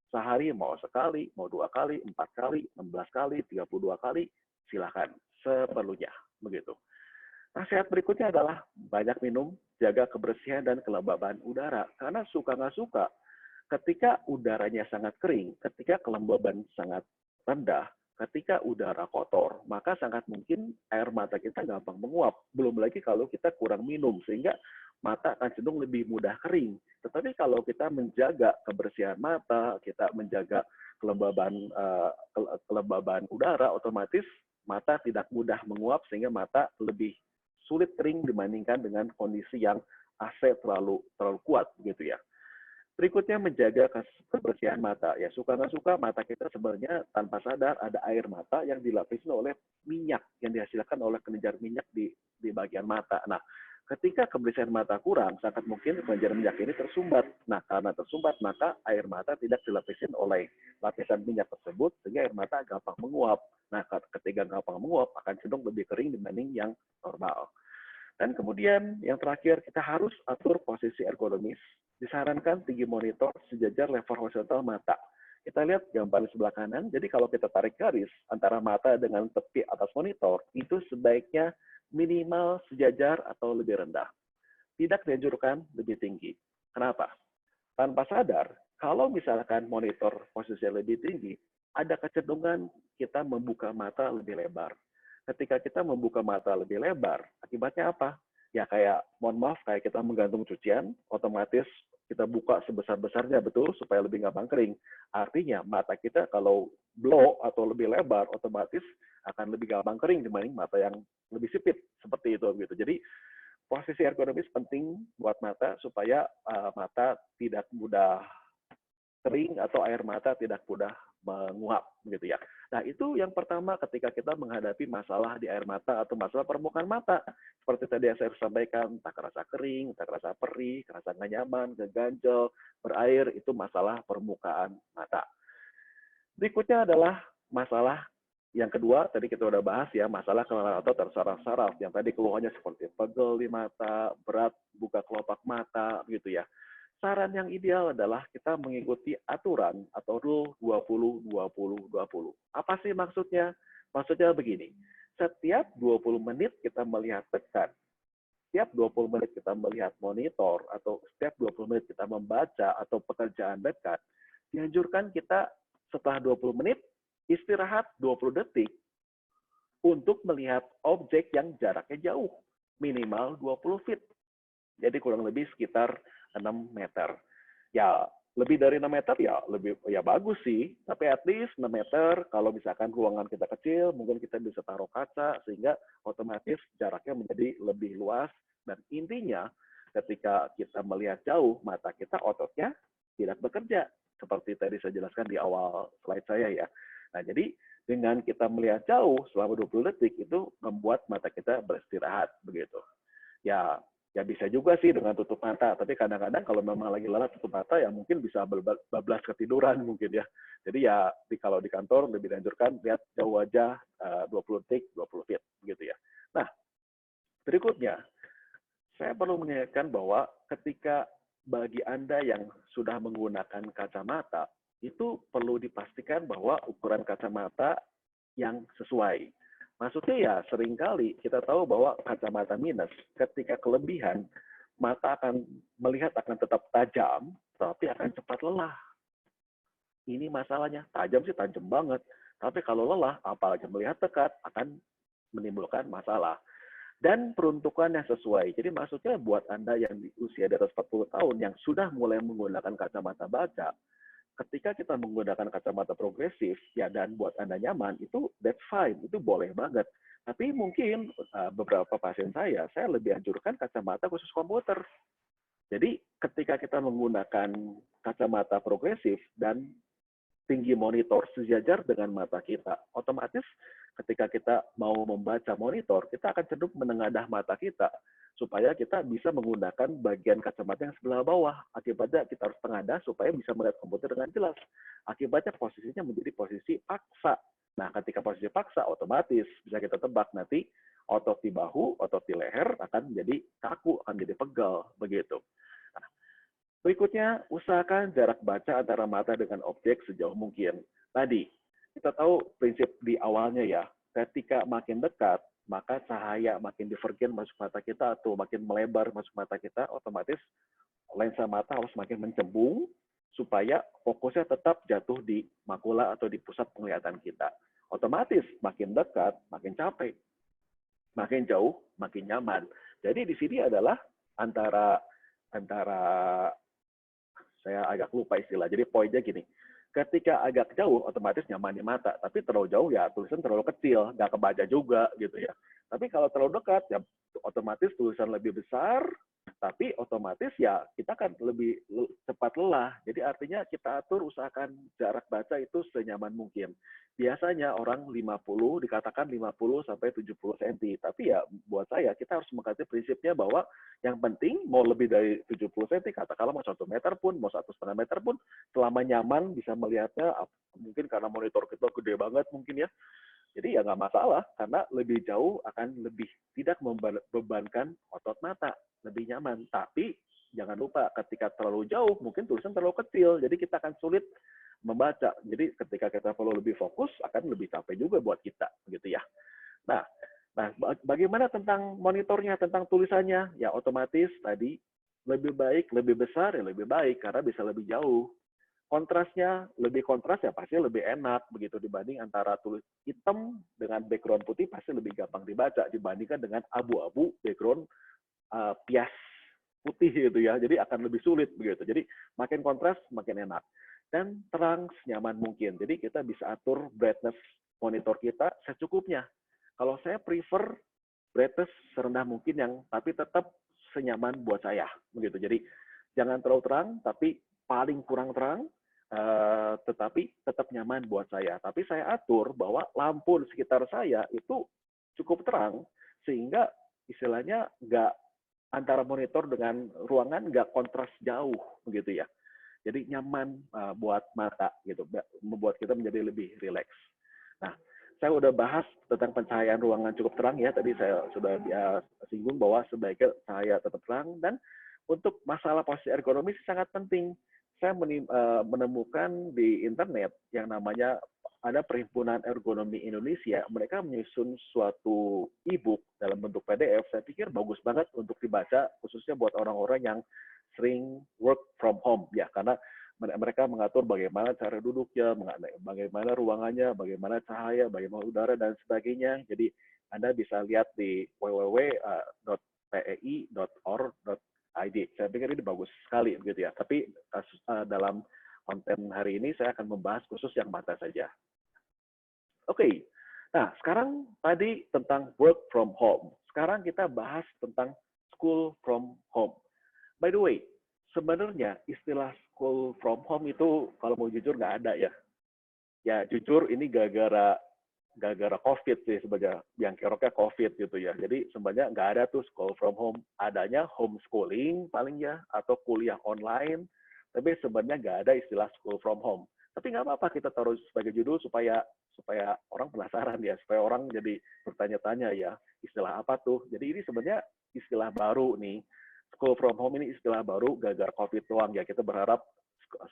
sehari mau sekali, mau 2 kali, 4 kali, 16 kali, 32 kali, silakan. Seperlunya. Begitu. Nasihat berikutnya adalah banyak minum, jaga kebersihan dan kelembaban udara. Karena suka nggak suka, ketika udaranya sangat kering, ketika kelembaban sangat rendah, ketika udara kotor, maka sangat mungkin air mata kita gampang menguap. Belum lagi kalau kita kurang minum, sehingga mata akan cenderung lebih mudah kering. Tetapi kalau kita menjaga kebersihan mata, kita menjaga kelembaban udara, otomatis mata tidak mudah menguap, sehingga mata lebih sulit kering dibandingkan dengan kondisi yang AC terlalu kuat gitu ya. Berikutnya menjaga kebersihan mata. Ya suka nggak suka mata kita sebenarnya tanpa sadar ada air mata yang dilapisi oleh minyak yang dihasilkan oleh kelenjar minyak di bagian mata. Nah, ketika kebersihan mata kurang, sangat mungkin kelenjar minyak ini tersumbat. Nah, karena tersumbat maka air mata tidak dilapisi oleh lapisan minyak tersebut sehingga air mata gampang menguap. Nah, ketika gampang menguap akan cenderung lebih kering dibanding yang normal. Dan kemudian yang terakhir, kita harus atur posisi ergonomis. Disarankan tinggi monitor sejajar level horizontal mata. Kita lihat gambar di sebelah kanan, jadi kalau kita tarik garis antara mata dengan tepi atas monitor, itu sebaiknya minimal sejajar atau lebih rendah. Tidak dianjurkan lebih tinggi. Kenapa? Tanpa sadar, kalau misalkan monitor posisinya lebih tinggi, ada kecenderungan kita membuka mata lebih lebar. Ketika kita membuka mata lebih lebar, akibatnya apa? Ya kayak, mohon maaf, kayak kita menggantung cucian, otomatis kita buka sebesar-besarnya, betul, supaya lebih gampang kering. Artinya, mata kita kalau blow atau lebih lebar, otomatis akan lebih gampang kering dibanding mata yang lebih sipit, seperti itu. Gitu. Jadi, posisi ergonomis penting buat mata, supaya mata tidak mudah kering atau air mata tidak mudah menguap gitu ya. Nah, itu yang pertama ketika kita menghadapi masalah di air mata atau masalah permukaan mata. Seperti tadi yang saya sampaikan, entah kerasa kering, entah kerasa perih, kerasa nggak nyaman, keganjel, berair, itu masalah permukaan mata. Berikutnya adalah masalah yang kedua, tadi kita udah bahas ya, masalah kelelahan atau tersaraf-saraf. Yang tadi keluhannya seperti pegel di mata, berat buka kelopak mata, gitu ya. Saran yang ideal adalah kita mengikuti aturan atau rule 20-20-20. Apa sih maksudnya? Maksudnya begini, setiap 20 menit kita melihat dekat, setiap 20 menit kita melihat monitor, atau setiap 20 menit kita membaca atau pekerjaan dekat, dianjurkan kita setelah 20 menit istirahat 20 detik untuk melihat objek yang jaraknya jauh, minimal 20 feet. Jadi kurang lebih sekitar 6 meter. Ya, lebih dari 6 meter ya bagus sih, tapi at least 6 meter, kalau misalkan ruangan kita kecil, mungkin kita bisa taruh kaca, sehingga otomatis jaraknya menjadi lebih luas, dan intinya ketika kita melihat jauh, mata kita ototnya tidak bekerja, seperti tadi saya jelaskan di awal slide saya ya. Nah, jadi dengan kita melihat jauh selama 20 detik, itu membuat mata kita beristirahat, begitu. Ya bisa juga sih dengan tutup mata, tapi kadang-kadang kalau memang lagi lelah tutup mata, ya mungkin bisa bablas ketiduran mungkin ya. Jadi ya kalau di kantor lebih dianjurkan lihat jauh aja 20 detik, 20 feet gitu ya. Nah, berikutnya saya perlu mengingatkan bahwa ketika bagi Anda yang sudah menggunakan kacamata, itu perlu dipastikan bahwa ukuran kacamata yang sesuai. Maksudnya ya seringkali kita tahu bahwa kacamata minus ketika kelebihan mata akan melihat akan tetap tajam, tapi akan cepat lelah. Ini masalahnya, tajam sih tajam banget, tapi kalau lelah apalagi melihat dekat akan menimbulkan masalah. Dan peruntukan yang sesuai. Jadi maksudnya buat Anda yang di usia di atas 40 tahun yang sudah mulai menggunakan kacamata baca, ketika kita menggunakan kacamata progresif ya dan buat Anda nyaman, itu that's fine, itu boleh banget. Tapi mungkin beberapa pasien saya lebih anjurkan kacamata khusus komputer. Jadi ketika kita menggunakan kacamata progresif dan tinggi monitor sejajar dengan mata kita, otomatis ketika kita mau membaca monitor, kita akan cenderung menengadah mata kita supaya kita bisa menggunakan bagian kacamata yang sebelah bawah. Akibatnya kita harus tengadah supaya bisa melihat komputer dengan jelas. Akibatnya posisinya menjadi posisi paksa. Nah, ketika posisi paksa, otomatis bisa kita tebak nanti otot di bahu, otot di leher akan menjadi kaku, akan jadi pegal, begitu. Nah, berikutnya, usahakan jarak baca antara mata dengan objek sejauh mungkin. Tadi, kita tahu prinsip di awalnya ya, ketika makin dekat, maka cahaya makin divergen masuk mata kita atau makin melebar masuk mata kita, otomatis lensa mata harus makin mencembung supaya fokusnya tetap jatuh di makula atau di pusat penglihatan kita. Otomatis makin dekat, makin capek. Makin jauh, makin nyaman. Jadi di sini adalah antara saya agak lupa istilah. Jadi poinnya gini, ketika agak jauh otomatis nyaman di mata, tapi terlalu jauh ya tulisan terlalu kecil, nggak kebaca juga gitu ya. Tapi kalau terlalu dekat ya otomatis tulisan lebih besar, tapi otomatis ya kita kan lebih cepat lelah. Jadi artinya kita atur usahakan jarak baca itu senyaman mungkin. Biasanya orang 50 dikatakan 50 sampai 70 cm. Tapi ya buat saya kita harus mengkaji prinsipnya bahwa yang penting mau lebih dari 70 cm, katakanlah mau 1 meter pun, mau 1,5 meter pun, selama nyaman bisa melihatnya, mungkin karena monitor kita gede banget mungkin ya. Jadi ya nggak masalah, karena lebih jauh akan lebih tidak membebankan otot mata, lebih nyaman. Tapi jangan lupa ketika terlalu jauh, mungkin tulisan terlalu kecil, jadi kita akan sulit membaca. Jadi ketika kita perlu lebih fokus, akan lebih capek juga buat kita, gitu ya. Nah, bagaimana tentang monitornya, tentang tulisannya? Ya otomatis tadi lebih baik, lebih besar ya lebih baik, karena bisa lebih jauh. Kontrasnya lebih kontras ya pasti lebih enak begitu dibanding antara tulis hitam dengan background putih pasti lebih gampang dibaca dibandingkan dengan abu-abu background pias putih gitu ya. Jadi akan lebih sulit begitu. Jadi makin kontras makin enak dan terang senyaman mungkin. Jadi kita bisa atur brightness monitor kita secukupnya. Kalau saya prefer brightness serendah mungkin yang tapi tetap senyaman buat saya begitu. Jadi jangan terlalu terang tapi paling kurang terang, tetapi tetap nyaman buat saya. Tapi saya atur bahwa lampu di sekitar saya itu cukup terang, sehingga istilahnya nggak antara monitor dengan ruangan nggak kontras jauh, begitu ya. Jadi nyaman buat mata, gitu, membuat kita menjadi lebih rileks. Nah, saya udah bahas tentang pencahayaan ruangan cukup terang ya. Tadi saya sudah singgung bahwa sebaiknya cahaya tetap terang dan untuk masalah posisi ergonomis sangat penting. Saya menemukan di internet yang namanya ada Perhimpunan Ergonomi Indonesia. Mereka menyusun suatu e-book dalam bentuk PDF. Saya pikir bagus banget untuk dibaca, khususnya buat orang-orang yang sering work from home ya, karena mereka mengatur bagaimana cara duduknya, bagaimana ruangannya, bagaimana cahaya, bagaimana udara dan sebagainya. Jadi Anda bisa lihat di www.pei.org.id. Saya pikir ini bagus sekali gitu ya. Tapi dalam konten hari ini saya akan membahas khusus yang mata saja. Oke. Nah, sekarang tadi tentang work from home. Sekarang kita bahas tentang school from home. By the way, sebenarnya istilah school from home itu kalau mau jujur nggak ada ya. Ya jujur ini gara-gara COVID sih sebenarnya, yang keroknya COVID gitu ya. Jadi sebenarnya nggak ada tuh school from home. Adanya homeschooling paling ya, atau kuliah online. Tapi sebenarnya nggak ada istilah school from home. Tapi nggak apa-apa kita taruh sebagai judul supaya orang penasaran ya, supaya orang jadi bertanya-tanya ya, istilah apa tuh. Jadi ini sebenarnya istilah baru nih. School from home ini istilah baru gara-gara COVID doang ya. Kita berharap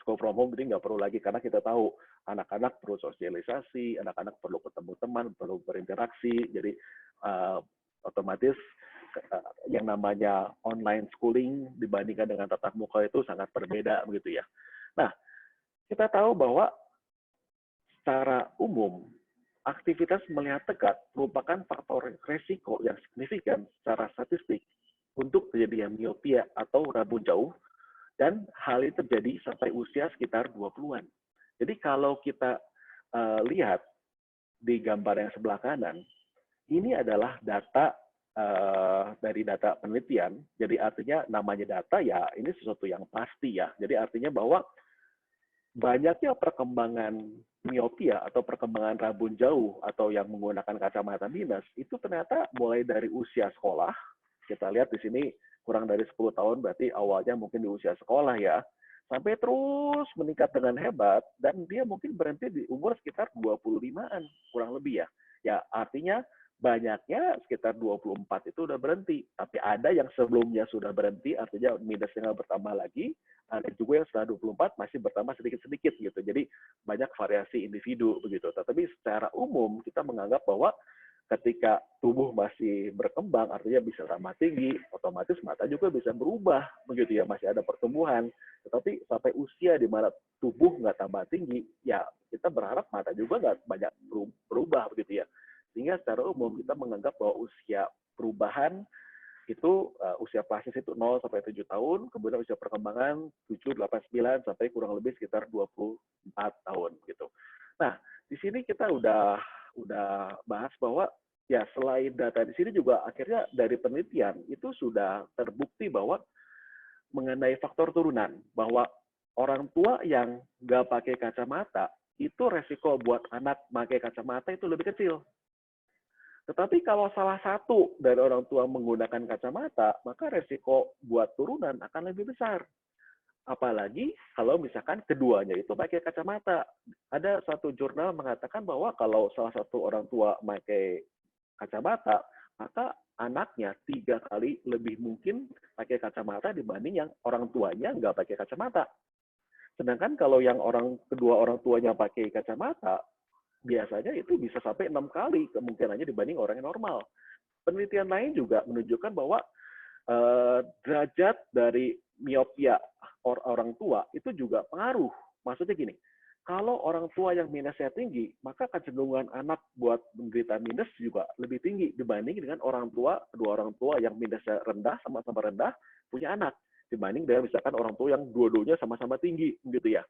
school from home jadi nggak perlu lagi, karena kita tahu anak-anak perlu sosialisasi, anak-anak perlu ketemu teman, perlu berinteraksi. Jadi otomatis yang namanya online schooling dibandingkan dengan tatap muka itu sangat berbeda begitu ya. Nah, kita tahu bahwa secara umum aktivitas melihat dekat merupakan faktor resiko yang signifikan secara statistik untuk terjadinya miopia atau rabun jauh, dan hal ini terjadi sampai usia sekitar 20-an. Jadi kalau kita lihat di gambar yang sebelah kanan, ini adalah data dari data penelitian. Jadi artinya namanya data ya ini sesuatu yang pasti ya. Jadi artinya bahwa banyaknya perkembangan miopia atau perkembangan rabun jauh atau yang menggunakan kacamata minus itu ternyata mulai dari usia sekolah. Kita lihat di sini kurang dari 10 tahun, berarti awalnya mungkin di usia sekolah ya, sampai terus meningkat dengan hebat, dan dia mungkin berhenti di umur sekitar 25-an, kurang lebih ya. Ya, artinya banyaknya sekitar 24 itu udah berhenti. Tapi ada yang sebelumnya sudah berhenti, artinya minusnya nggak bertambah lagi, ada juga yang setelah 24 masih bertambah sedikit-sedikit gitu. Jadi banyak variasi individu begitu. Tetapi secara umum kita menganggap bahwa ketika tubuh masih berkembang, artinya bisa tambah tinggi, otomatis mata juga bisa berubah, begitu ya, masih ada pertumbuhan. Tetapi sampai usia di mana tubuh nggak tambah tinggi, ya kita berharap mata juga nggak banyak berubah begitu ya. Sehingga secara umum kita menganggap bahwa usia perubahan itu usia praksis itu 0 sampai 7 tahun, kemudian usia perkembangan 7, 8, 9 sampai kurang lebih sekitar 24 tahun gitu. Nah, di sini kita udah bahas bahwa ya selain data di sini juga akhirnya dari penelitian itu sudah terbukti bahwa mengenai faktor turunan, bahwa orang tua yang nggak pakai kacamata itu resiko buat anak pakai kacamata itu lebih kecil. Tetapi kalau salah satu dari orang tua menggunakan kacamata, maka resiko buat turunan akan lebih besar. Apalagi kalau misalkan keduanya itu pakai kacamata. Ada satu jurnal mengatakan bahwa kalau salah satu orang tua pakai kacamata, maka anaknya 3 kali lebih mungkin pakai kacamata dibanding yang orang tuanya nggak pakai kacamata. Sedangkan kalau yang kedua orang tuanya pakai kacamata, biasanya itu bisa sampai 6 kali kemungkinannya dibanding orang yang normal. Penelitian lain juga menunjukkan bahwa derajat dari miopia orang tua itu juga pengaruh. Maksudnya gini, kalau orang tua yang minusnya tinggi, maka kecenderungan anak buat menderita minus juga lebih tinggi dibanding dengan kedua orang tua yang minusnya rendah, sama-sama rendah, punya anak. Dibanding dengan misalkan orang tua yang dua-duanya sama-sama tinggi, gitu ya.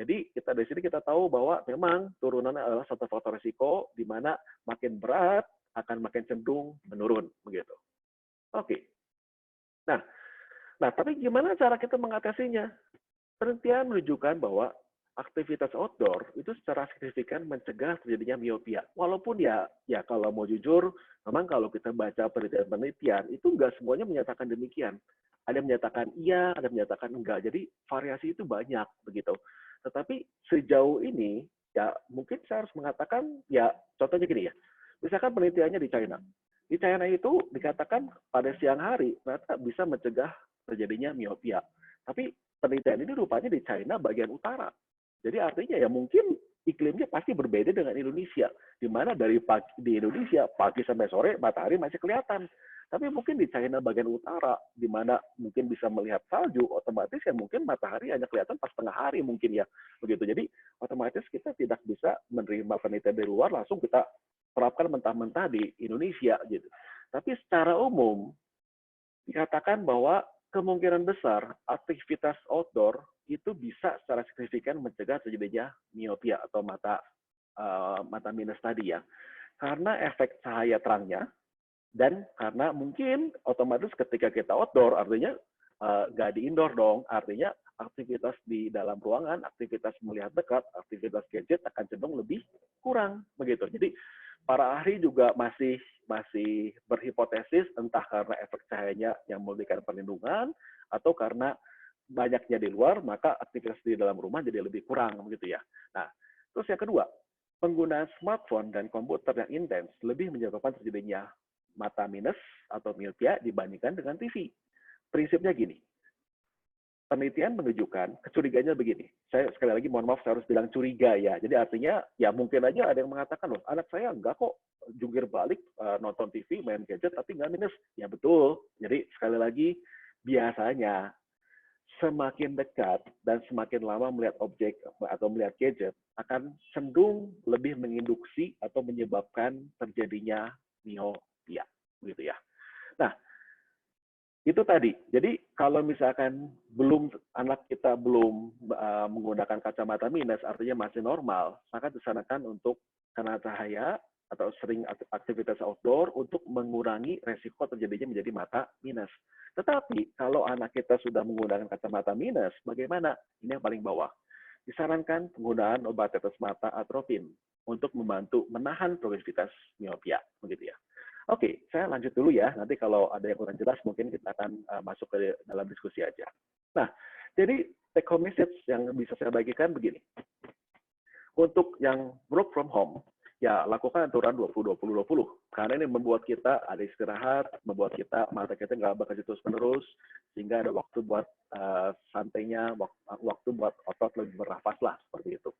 Jadi dari sini kita tahu bahwa memang turunan adalah satu faktor risiko di mana makin berat akan makin cenderung menurun begitu. Oke. Nah, tapi gimana cara kita mengatasinya? Penelitian menunjukkan bahwa aktivitas outdoor itu secara signifikan mencegah terjadinya miopia. Walaupun ya kalau mau jujur, memang kalau kita baca penelitian itu nggak semuanya menyatakan demikian. Ada yang menyatakan iya, ada yang menyatakan enggak. Jadi variasi itu banyak begitu. Tetapi sejauh ini ya mungkin saya harus mengatakan ya contohnya gini ya. Misalkan penelitiannya di China. Di China itu dikatakan pada siang hari ternyata bisa mencegah terjadinya miopia. Tapi penelitian ini rupanya di China bagian utara. Jadi artinya ya mungkin iklimnya pasti berbeda dengan Indonesia. Di mana di Indonesia pagi sampai sore matahari masih kelihatan. Tapi mungkin di China bagian utara, di mana mungkin bisa melihat salju, otomatis ya mungkin matahari hanya kelihatan pas tengah hari mungkin ya. Begitu. Jadi otomatis kita tidak bisa menerima penelitian dari luar, langsung kita terapkan mentah-mentah di Indonesia. Gitu. Tapi secara umum, dikatakan bahwa kemungkinan besar aktivitas outdoor itu bisa secara signifikan mencegah terjadinya miopia atau mata minus tadi ya. Karena efek cahaya terangnya, dan karena mungkin otomatis ketika kita outdoor, artinya nggak di indoor dong, artinya aktivitas di dalam ruangan, aktivitas melihat dekat, aktivitas gadget akan cenderung lebih kurang begitu. Jadi para ahli juga masih berhipotesis entah karena efek cahayanya yang memberikan perlindungan atau karena banyaknya di luar, maka aktivitas di dalam rumah jadi lebih kurang begitu ya. Nah, terus yang kedua, penggunaan smartphone dan komputer yang intens lebih menyebabkan terjadinya mata minus atau miopia dibandingkan dengan TV. Prinsipnya gini, penelitian menunjukkan, kecurigaannya begini, saya sekali lagi mohon maaf saya harus bilang curiga ya, jadi artinya ya mungkin aja ada yang mengatakan loh, anak saya enggak kok jungkir balik nonton TV, main gadget tapi nggak minus. Ya betul, jadi sekali lagi biasanya semakin dekat dan semakin lama melihat objek atau melihat gadget akan cenderung lebih menginduksi atau menyebabkan terjadinya miopia, begitu ya. Nah, itu tadi. Jadi kalau misalkan anak kita belum menggunakan kacamata minus, artinya masih normal, maka disarankan untuk kena cahaya atau sering aktivitas outdoor untuk mengurangi resiko terjadinya menjadi mata minus. Tetapi kalau anak kita sudah menggunakan kacamata minus, bagaimana? Ini yang paling bawah. Disarankan penggunaan obat tetes mata atropin untuk membantu menahan progresivitas miopia, begitu ya. Oke, saya lanjut dulu ya. Nanti kalau ada yang kurang jelas, mungkin kita akan masuk ke dalam diskusi aja. Nah, jadi take home message yang bisa saya bagikan begini. Untuk yang work from home, ya lakukan aturan 20-20-20. Karena ini membuat kita ada istirahat, membuat mata kita nggak bekerja terus-menerus, sehingga ada waktu buat santainya, waktu buat otot lebih bernafas lah, seperti itu.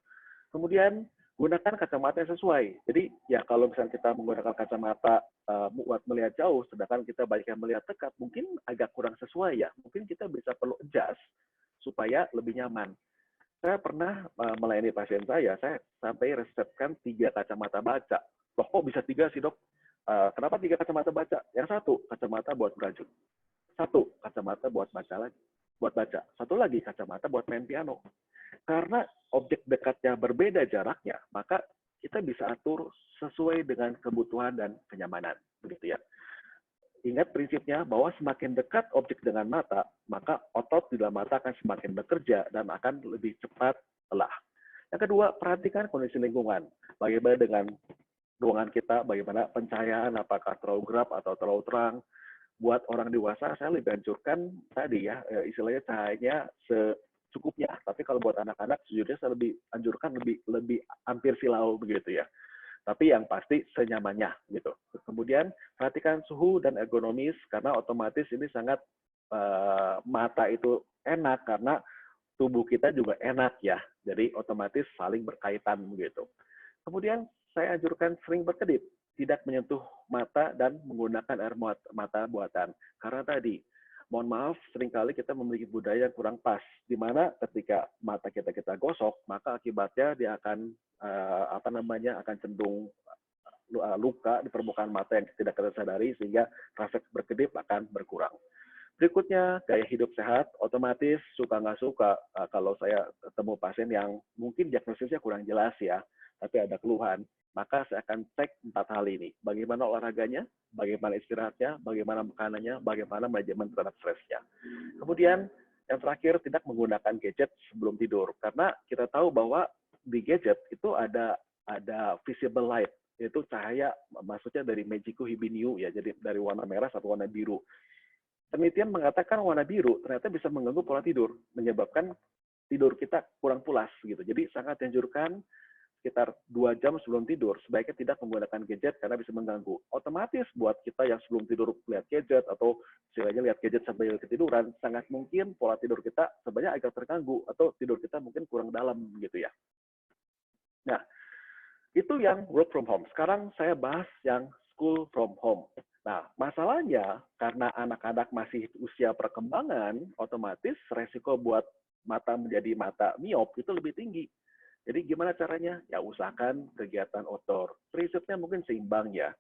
Kemudian, gunakan kacamata yang sesuai. Jadi ya kalau misalnya kita menggunakan kacamata buat melihat jauh, sedangkan kita banyak yang melihat dekat, mungkin agak kurang sesuai ya. Mungkin kita bisa perlu adjust supaya lebih nyaman. Saya pernah melayani pasien saya sampai resepkan 3 kacamata baca. Loh, kok bisa 3 sih, Dok? Kenapa 3 kacamata baca? Yang satu, kacamata buat merajut. Satu, kacamata buat baca lagi. Buat baca. Satu lagi, kacamata buat main piano. Karena objek dekatnya berbeda jaraknya, maka kita bisa atur sesuai dengan kebutuhan dan kenyamanan. Begitu ya. Ingat prinsipnya bahwa semakin dekat objek dengan mata, maka otot di dalam mata akan semakin bekerja dan akan lebih cepat lelah. Yang kedua, perhatikan kondisi lingkungan. Bagaimana dengan ruangan kita, bagaimana pencahayaan, apakah terlalu gelap atau terlalu terang. Buat orang dewasa, saya lebih anjurkan tadi ya, istilahnya cahayanya secukupnya. Tapi kalau buat anak-anak, sejujurnya saya lebih anjurkan lebih hampir silau begitu ya. Tapi yang pasti senyamannya gitu. Kemudian perhatikan suhu dan ergonomis karena otomatis ini sangat mata itu enak karena tubuh kita juga enak ya. Jadi otomatis saling berkaitan begitu. Kemudian saya anjurkan sering berkedip, tidak menyentuh mata dan menggunakan air mata buatan. Karena tadi mohon maaf, seringkali kita memiliki budaya yang kurang pas, di mana ketika mata kita gosok, maka akibatnya dia akan akan cenderung luka di permukaan mata yang tidak kita sadari, sehingga refleks berkedip akan berkurang. Berikutnya, gaya hidup sehat, otomatis suka nggak suka, kalau saya ketemu pasien yang mungkin diagnosisnya kurang jelas ya, tapi ada keluhan, maka saya akan cek 4 hal ini. Bagaimana olahraganya, bagaimana istirahatnya, bagaimana makanannya, bagaimana manajemen terhadap stresnya. Kemudian, yang terakhir, tidak menggunakan gadget sebelum tidur. Karena kita tahu bahwa di gadget itu ada visible light, yaitu cahaya, maksudnya dari Magico Hibiniu, ya, jadi dari warna merah atau warna biru. Penelitian mengatakan warna biru ternyata bisa mengganggu pola tidur, menyebabkan tidur kita kurang pulas gitu. Jadi sangat dianjurkan sekitar 2 jam sebelum tidur, sebaiknya tidak menggunakan gadget karena bisa mengganggu. Otomatis buat kita yang sebelum tidur lihat gadget atau istilahnya lihat gadget sambil ketiduran, sangat mungkin pola tidur kita sebenarnya agak terganggu atau tidur kita mungkin kurang dalam gitu ya. Nah, itu yang work from home. Sekarang saya bahas yang school from home. Nah, masalahnya karena anak-anak masih usia perkembangan, otomatis resiko buat mata menjadi mata miop itu lebih tinggi. Jadi gimana caranya? Ya usahakan kegiatan outdoor. Prinsipnya mungkin seimbang ya.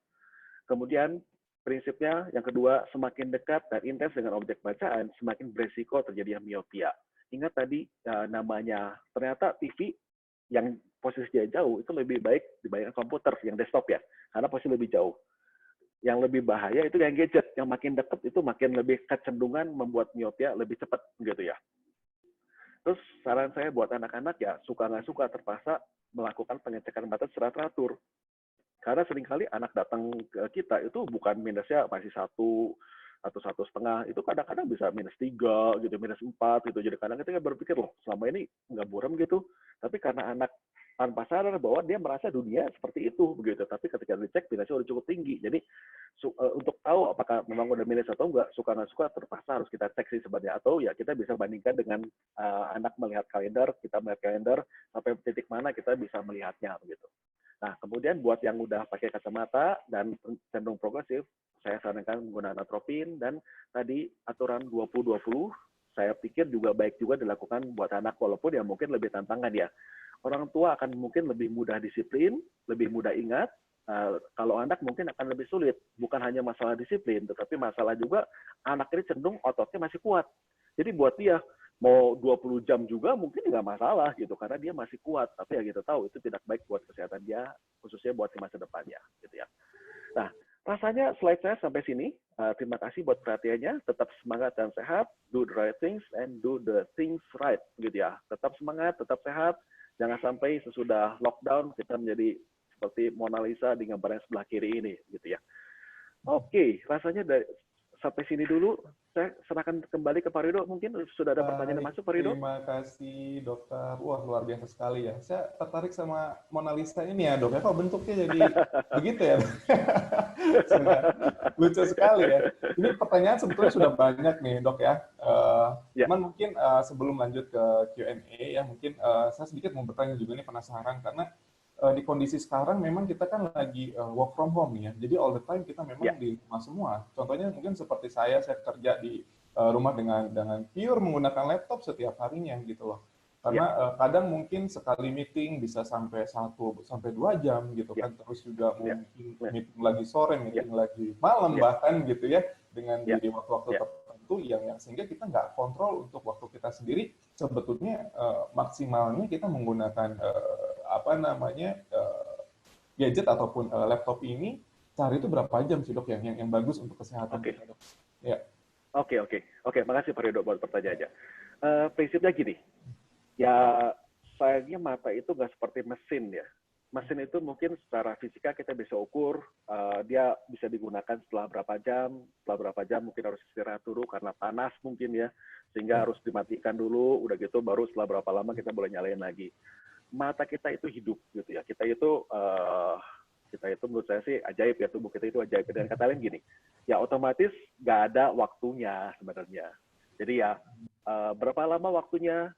Kemudian prinsipnya yang kedua, semakin dekat dan intens dengan objek bacaan, semakin beresiko terjadinya miopia. Ingat tadi namanya, ternyata TV yang posisinya jauh itu lebih baik dibandingkan komputer yang desktop ya, karena posisi lebih jauh. Yang lebih bahaya itu yang gadget, yang makin dekat itu makin lebih kecenderungan membuat miopia lebih cepat gitu ya. Terus saran saya buat anak-anak ya, suka nggak suka terpaksa melakukan pengecekan mata secara teratur. Karena seringkali anak datang ke kita itu bukan minusnya masih 1 atau 1,5, itu kadang-kadang bisa -3 gitu, -4 gitu. Jadi kadang kita berpikir, loh selama ini nggak buram gitu. Tapi karena anak tanpa sadar bahwa dia merasa dunia seperti itu begitu. Tapi ketika dicek minusnya udah cukup tinggi. Jadi untuk tahu apakah memang udah minus atau enggak, suka nggak suka terpaksa harus kita cek sih sebenarnya. Atau ya kita bisa bandingkan dengan anak melihat kalender, kita melihat kalender sampai titik mana kita bisa melihatnya begitu. Nah, kemudian buat yang udah pakai kacamata dan cenderung progresif, saya sarankan menggunakan atropin dan tadi aturan 20-20, saya pikir juga baik juga dilakukan buat anak walaupun ya mungkin lebih tantangan ya. Orang tua akan mungkin lebih mudah disiplin, lebih mudah ingat. Kalau anak mungkin akan lebih sulit. Bukan hanya masalah disiplin, tetapi masalah juga anak ini cenderung ototnya masih kuat. Jadi buat dia, mau 20 jam juga mungkin nggak masalah gitu, karena dia masih kuat. Tapi ya kita tahu itu tidak baik buat kesehatan dia, khususnya buat di masa depannya. Gitu ya. Nah, rasanya slide saya sampai sini. Terima kasih buat perhatiannya. Tetap semangat dan sehat. Do the right things and do the things right. Gitu ya. Tetap semangat, tetap sehat. Jangan sampai sesudah lockdown kita menjadi seperti Mona Lisa di gambar yang sebelah kiri ini, gitu ya. Oke, rasanya sampai sini dulu. Saya serahkan kembali ke Pak Rido. Mungkin sudah ada pertanyaan yang masuk, Pak Rido? Terima kasih, Dokter. Wah, luar biasa sekali ya. Saya tertarik sama Mona Lisa ini ya, Dok. Kok bentuknya jadi begitu ya? Lucu sekali ya. Ini pertanyaan sebetulnya sudah banyak nih, Dok ya. Cuman mungkin sebelum lanjut ke Q&A ya, mungkin saya sedikit mau bertanya juga nih, penasaran karena di kondisi sekarang memang kita kan lagi work from home ya. Jadi all the time kita memang di rumah semua. Contohnya mungkin seperti saya kerja di rumah dengan pure menggunakan laptop setiap harinya gitu loh. Karena kadang mungkin sekali meeting bisa sampai 1 sampai 2 jam gitu kan, terus juga mungkin meeting lagi sore, meeting lagi malam bahkan gitu ya, dengan di waktu-waktu tertentu yang sehingga kita nggak kontrol untuk waktu kita sendiri. Sebetulnya maksimalnya kita menggunakan gadget ataupun laptop ini sehari itu berapa jam sih dok yang bagus untuk kesehatan kita dok? Ya. Oke. Makasih Pak Ridho buat pertanyaannya. Prinsipnya gini, ya sayangnya mata itu nggak seperti mesin ya. Mesin itu mungkin secara fisika kita bisa ukur, dia bisa digunakan setelah berapa jam mungkin harus istirahat dulu karena panas mungkin ya, sehingga harus dimatikan dulu, udah gitu baru setelah berapa lama kita boleh nyalain lagi. Mata kita itu hidup gitu ya, kita itu menurut saya sih ajaib ya, tubuh kita itu ajaib. Dan kata lain gini, ya otomatis nggak ada waktunya sebenarnya. Jadi ya berapa lama waktunya,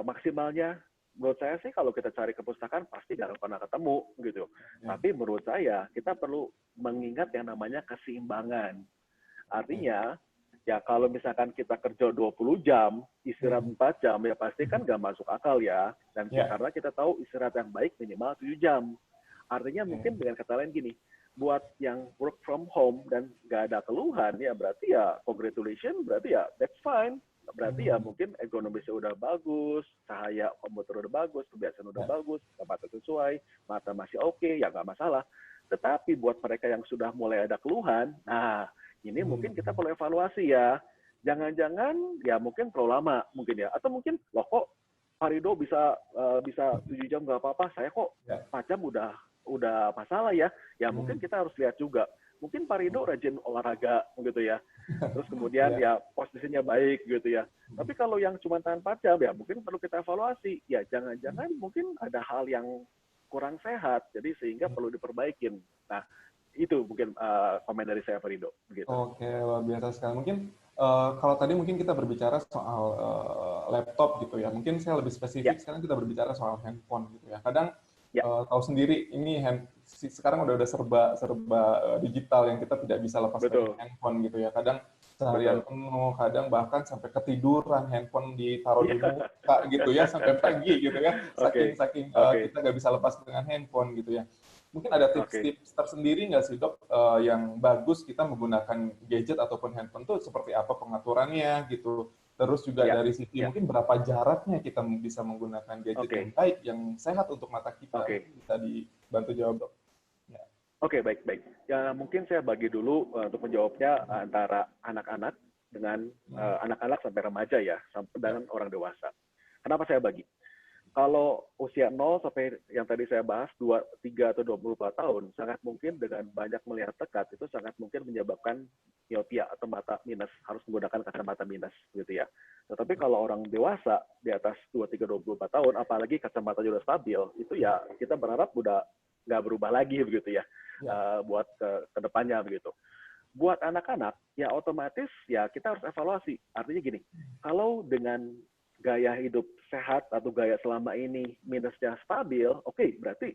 maksimalnya, menurut saya sih kalau kita cari ke perpustakaan pasti nggak akan pernah ketemu gitu. Tapi menurut saya kita perlu mengingat yang namanya keseimbangan. Artinya ya kalau misalkan kita kerja 20 jam, istirahat 4 jam, ya pasti kan nggak masuk akal ya. Dan karena kita tahu istirahat yang baik minimal 7 jam. Artinya mungkin dengan kata lain gini, buat yang work from home dan nggak ada keluhan, ya berarti ya congratulations, berarti ya that's fine. Berarti ya mungkin ergonomisnya udah bagus, cahaya komputer udah bagus, kebiasaan udah bagus, mata sesuai, mata masih oke, ya nggak masalah. Tetapi buat mereka yang sudah mulai ada keluhan, nah ini mungkin kita perlu evaluasi ya. Jangan-jangan ya mungkin terlalu lama mungkin ya, atau mungkin loh kok Parido bisa 7 jam nggak apa-apa, saya kok 4 jam udah masalah ya. Ya mungkin kita harus lihat juga. Mungkin Parido rajin olahraga gitu ya. Terus kemudian ya posisinya baik gitu ya. Tapi kalau yang cuma tahan 4 jam ya mungkin perlu kita evaluasi. Ya jangan-jangan mungkin ada hal yang kurang sehat. Jadi sehingga perlu diperbaikin. Nah, itu mungkin komen dari saya Parido. Begitu. Oke, luar biasa sekali. Mungkin kalau tadi mungkin kita berbicara soal laptop gitu ya. Mungkin saya lebih spesifik sekarang kita berbicara soal handphone gitu ya. Kadang tahu sendiri ini sekarang udah serba digital yang kita tidak bisa lepas dari handphone gitu ya. Kadang seharian penuh, kadang bahkan sampai ketiduran handphone ditaruh di muka gitu ya sampai pagi gitu ya. Saking kita nggak bisa lepas dengan handphone gitu ya. Mungkin ada tips-tips tersendiri nggak sih dok yang bagus kita menggunakan gadget ataupun handphone tuh seperti apa pengaturannya gitu. Terus juga dari sisi mungkin berapa jaraknya kita bisa menggunakan gadget yang baik, yang sehat untuk mata kita. Bisa dibantu jawab dok. Oke, baik. Ya mungkin saya bagi dulu untuk menjawabnya antara anak-anak dengan anak-anak sampai remaja ya, sampai dengan orang dewasa. Kenapa saya bagi? Kalau usia 0 sampai yang tadi saya bahas 2, 3 atau 24 tahun, sangat mungkin dengan banyak melihat dekat itu sangat mungkin menyebabkan miopia atau mata minus, harus menggunakan kacamata minus gitu ya. Tetapi kalau orang dewasa di atas 2, 3, 24 tahun, apalagi kacamata sudah stabil, itu ya kita berharap udah nggak berubah lagi begitu ya, buat ke depannya begitu. Buat anak-anak, ya otomatis ya kita harus evaluasi. Artinya gini, kalau dengan gaya hidup sehat atau gaya selama ini minusnya stabil, oke, berarti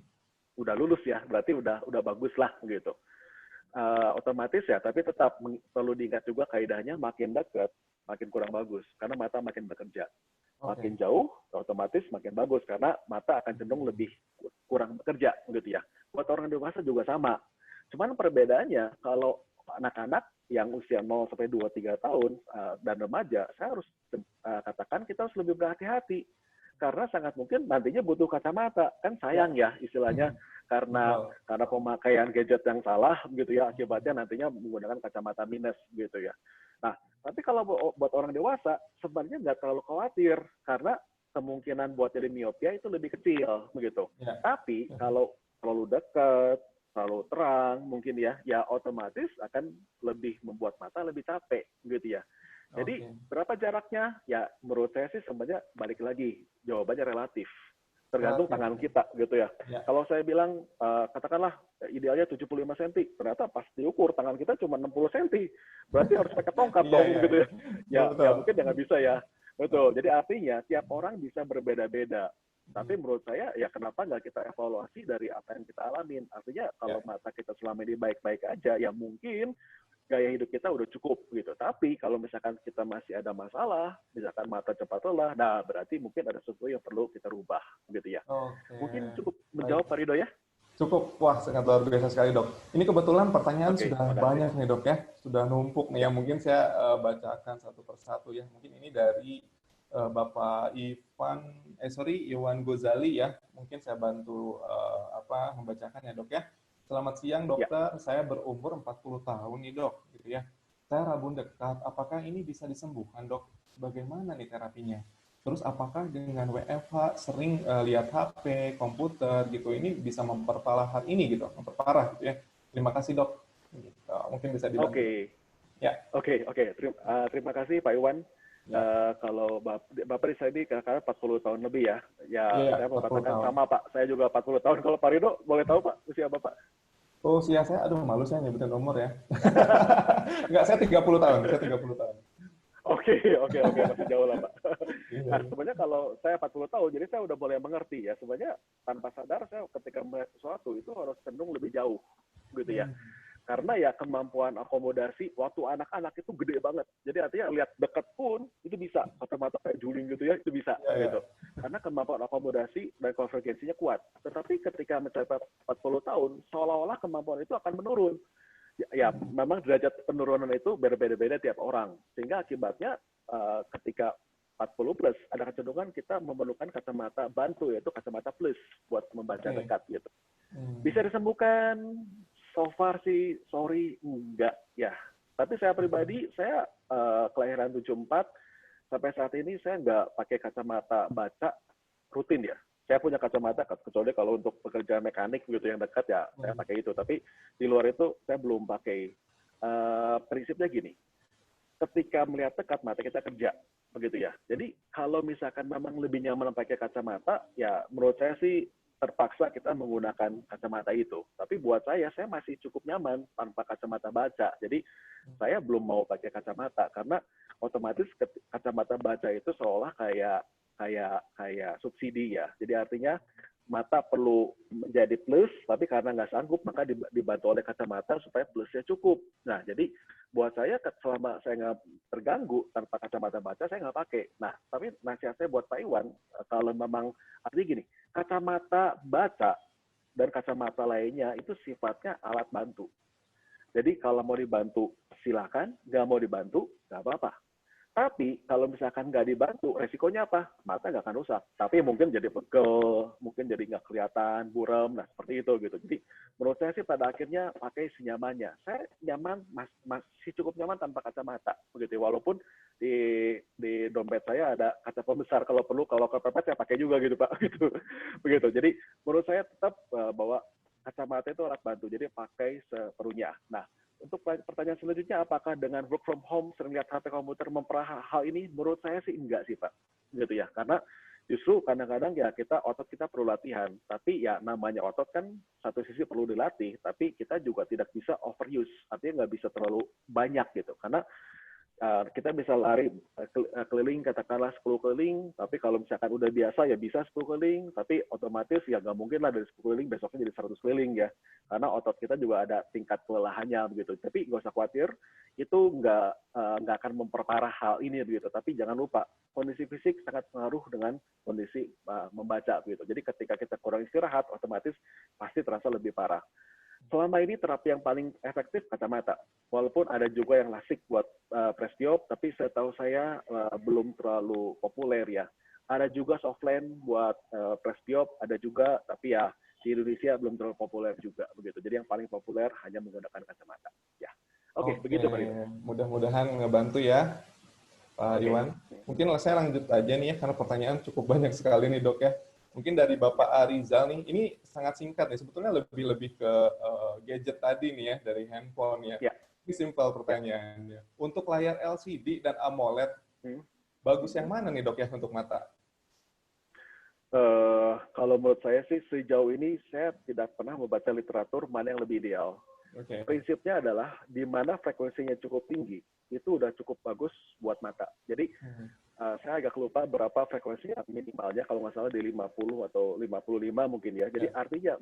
udah lulus ya, berarti udah bagus lah gitu. Otomatis ya, tapi tetap perlu diingat juga kaidahnya makin dekat makin kurang bagus karena mata makin bekerja. Makin jauh otomatis makin bagus karena mata akan cenderung lebih kurang bekerja gitu ya. Buat orang dewasa juga sama. Cuman perbedaannya kalau anak-anak yang usia 0 sampai 2 3 tahun dan remaja, saya harus katakan kita harus lebih berhati-hati karena sangat mungkin nantinya butuh kacamata. Kan sayang ya istilahnya karena pemakaian gadget yang salah gitu ya, akibatnya nantinya menggunakan kacamata minus gitu ya. Nah, tapi kalau buat orang dewasa sebenarnya nggak terlalu khawatir karena kemungkinan buat jadi miopia itu lebih kecil begitu. Tapi kalau terlalu dekat, terlalu terang mungkin ya otomatis akan lebih membuat mata lebih capek gitu ya. Jadi berapa jaraknya? Ya menurut saya sih sebenarnya balik lagi jawabannya relatif. Tergantung tangan kita gitu ya. Kalau saya bilang katakanlah idealnya 75 cm, ternyata pas diukur tangan kita cuma 60 cm. Berarti harus pakai tongkat dong gitu ya. Ya mungkin nggak bisa ya. Betul. Jadi artinya tiap orang bisa berbeda-beda. Tapi menurut saya, ya kenapa nggak kita evaluasi dari apa yang kita alamin. Artinya kalau mata kita selama ini baik-baik aja, ya mungkin gaya hidup kita udah cukup gitu. Tapi kalau misalkan kita masih ada masalah, misalkan mata cepat lelah, nah berarti mungkin ada sesuatu yang perlu kita rubah gitu ya. Oke, Mungkin cukup baik. menjawab Pak Rido ya? Cukup, wah sangat luar biasa sekali dok. Ini kebetulan pertanyaan Oke, sudah makasih. banyak nih dok ya, sudah numpuk nih ya. Ya, Mungkin saya bacakan satu persatu ya. Mungkin ini dari Bapak Iwan Gozali ya. Mungkin saya bantu membacakan ya dok ya. Selamat siang ya. dokter, saya berumur 40 tahun nih dok, gitu ya. Saya rabun dekat, apakah ini bisa disembuhkan dok? Bagaimana nih terapinya? Terus apakah dengan WFH sering lihat HP, komputer gitu, ini bisa memperparah hal ini gitu, memperparah gitu ya. Terima kasih dok. Gitu. Mungkin bisa dibantu. Oke, Ya, oke. Terima kasih Pak Iwan. ya, Kalau Bapak di sini kadang-kadang 40 tahun lebih ya. Ya, iya, saya mau 40 katakan tahun. sama Pak. Saya juga 40 tahun. Kalau Pak Rido, boleh tahu Pak usia Bapak? Oh, usia saya, aduh malu saya nyebutin umur ya. Enggak, saya 30 tahun, saya 30 tahun. Oke, masih jauh lah Pak. Iya, Nah, iya. sebenarnya kalau saya 40 tahun, jadi saya udah boleh mengerti ya. Sebenarnya tanpa sadar saya ketika melihat sesuatu itu harus cenderung lebih jauh, gitu ya. Hmm, Karena ya kemampuan akomodasi waktu anak-anak itu gede banget. Jadi artinya lihat dekat pun itu bisa, kacamata kayak juling gitu ya, itu bisa iya, iya. gitu. Karena kemampuan akomodasi dan konvergensinya kuat. Tetapi ketika mencapai 40 tahun, seolah-olah kemampuan itu akan menurun. Ya, memang derajat penurunan itu berbeda-beda tiap orang. Sehingga akibatnya ketika 40 plus ada kecenderungan kita memerlukan kacamata bantu, yaitu kacamata plus buat membaca Oke. dekat gitu. Hmm, Bisa disembuhkan? So far sih, sorry, enggak ya. Tapi saya pribadi, saya kelahiran 74, sampai saat ini saya nggak pakai kacamata baca rutin ya. Saya punya kacamata, kecuali kalau untuk pekerjaan mekanik gitu yang dekat ya saya hmm, pakai itu. Tapi di luar itu saya belum pakai. Prinsipnya gini, ketika melihat dekat mata kita kerja, begitu ya. Jadi kalau misalkan memang lebih nyaman pakai kacamata, ya menurut saya sih terpaksa kita menggunakan kacamata itu. Tapi buat saya masih cukup nyaman tanpa kacamata baca. Jadi saya belum mau pakai kacamata karena otomatis kacamata baca itu seolah kayak kayak subsidi ya. Jadi artinya mata perlu menjadi plus, tapi karena nggak sanggup maka dibantu oleh kacamata supaya plusnya cukup. Nah, jadi buat saya selama saya nggak terganggu tanpa kacamata baca saya nggak pakai. Nah, tapi nasihat saya buat Pak Iwan, kalau memang artinya gini, kacamata baca dan kacamata lainnya itu sifatnya alat bantu. Jadi kalau mau dibantu silakan, nggak mau dibantu nggak apa-apa. Tapi kalau misalkan nggak dibantu, resikonya apa? Mata nggak akan rusak. Tapi mungkin jadi pegel, mungkin jadi nggak kelihatan, buram, nah seperti itu gitu. Jadi menurut saya sih pada akhirnya pakai senyamannya. Saya nyaman, masih cukup nyaman tanpa kacamata, begitu. Walaupun di dompet saya ada kaca pembesar kalau perlu, kalau kepepet saya pakai juga gitu Pak, gitu. Begitu. Jadi menurut saya tetap bahwa kacamata itu alat bantu, jadi pakai seperlunya. Nah, untuk pertanyaan selanjutnya, apakah dengan work from home sering lihat HP komputer memperah hal ini? Menurut saya sih enggak sih Pak, gitu ya. Karena justru kadang-kadang ya otot kita perlu latihan. Tapi ya namanya otot kan satu sisi perlu dilatih, tapi kita juga tidak bisa overuse. Artinya nggak bisa terlalu banyak gitu. Karena kita bisa lari keliling katakanlah 10 keliling, tapi kalau misalkan udah biasa ya bisa 10 keliling, tapi otomatis ya nggak mungkin lah dari 10 keliling besoknya jadi 100 keliling ya, karena otot kita juga ada tingkat kelelahannya begitu. Tapi nggak usah khawatir, itu nggak akan memperparah hal ini begitu. Tapi jangan lupa kondisi fisik sangat pengaruh dengan kondisi membaca begitu. Jadi ketika kita kurang istirahat, otomatis pasti terasa lebih parah. Selama ini terapi yang paling efektif kacamata. Walaupun ada juga yang lasik buat presbiop, tapi setahu saya belum terlalu populer ya. Ada juga softland buat presbiop, ada juga, tapi ya di Indonesia belum terlalu populer juga begitu. Jadi yang paling populer hanya menggunakan kacamata. Ya, oke, Oke, begitu Pak Rido. mudah-mudahan ngebantu ya Pak Oke. Iwan. Mungkin saya lanjut aja nih ya, karena pertanyaan cukup banyak sekali nih dok ya. Mungkin dari Ya, Bapak Arizal nih, ini sangat singkat nih, sebetulnya lebih ke gadget tadi nih ya, dari handphone ya. ya, Ini simpel ya. pertanyaannya. Untuk layar LCD dan AMOLED, Hmm. bagus yang mana nih dok ya untuk mata? Kalau menurut saya sih sejauh ini saya tidak pernah membaca literatur mana yang lebih ideal. Oke. Prinsipnya adalah di mana frekuensinya cukup tinggi, itu udah cukup bagus buat mata. Jadi saya agak lupa berapa frekuensinya minimalnya, kalau nggak salah di 50 atau 55 mungkin ya. Jadi Ya. artinya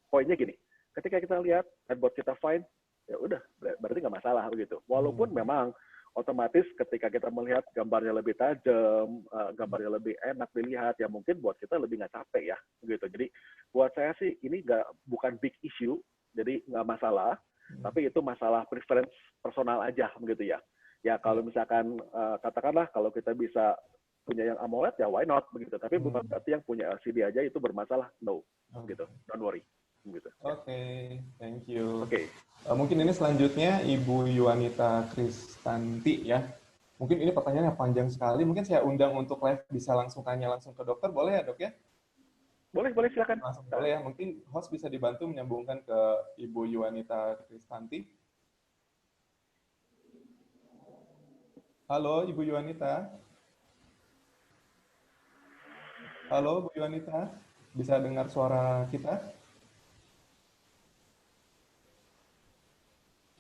poinnya gini, ketika kita lihat headboard kita fine, ya udah berarti nggak masalah begitu. Walaupun memang otomatis ketika kita melihat gambarnya lebih tajam, gambarnya lebih enak dilihat, ya mungkin buat kita lebih nggak capek ya, begitu. Jadi buat saya sih ini bukan big issue, jadi nggak masalah, tapi itu masalah preference personal aja, begitu ya. Ya kalau misalkan katakanlah kalau kita bisa punya yang AMOLED ya why not, begitu. Tapi bukan berarti yang punya LCD aja itu bermasalah, no, gitu. Don't worry. Gitu. Oke, thank you. Oke. Mungkin ini selanjutnya Ibu Yuanita Kristanti ya. Mungkin ini pertanyaannya panjang sekali. Mungkin saya undang untuk live bisa langsung tanya langsung ke dokter. Boleh ya dok ya? Boleh silakan. Langsung boleh ya. Mungkin host bisa dibantu menyambungkan ke Ibu Yuanita Kristanti. Halo Ibu Yuanita. Halo Bu Yuanita. Bisa dengar suara kita?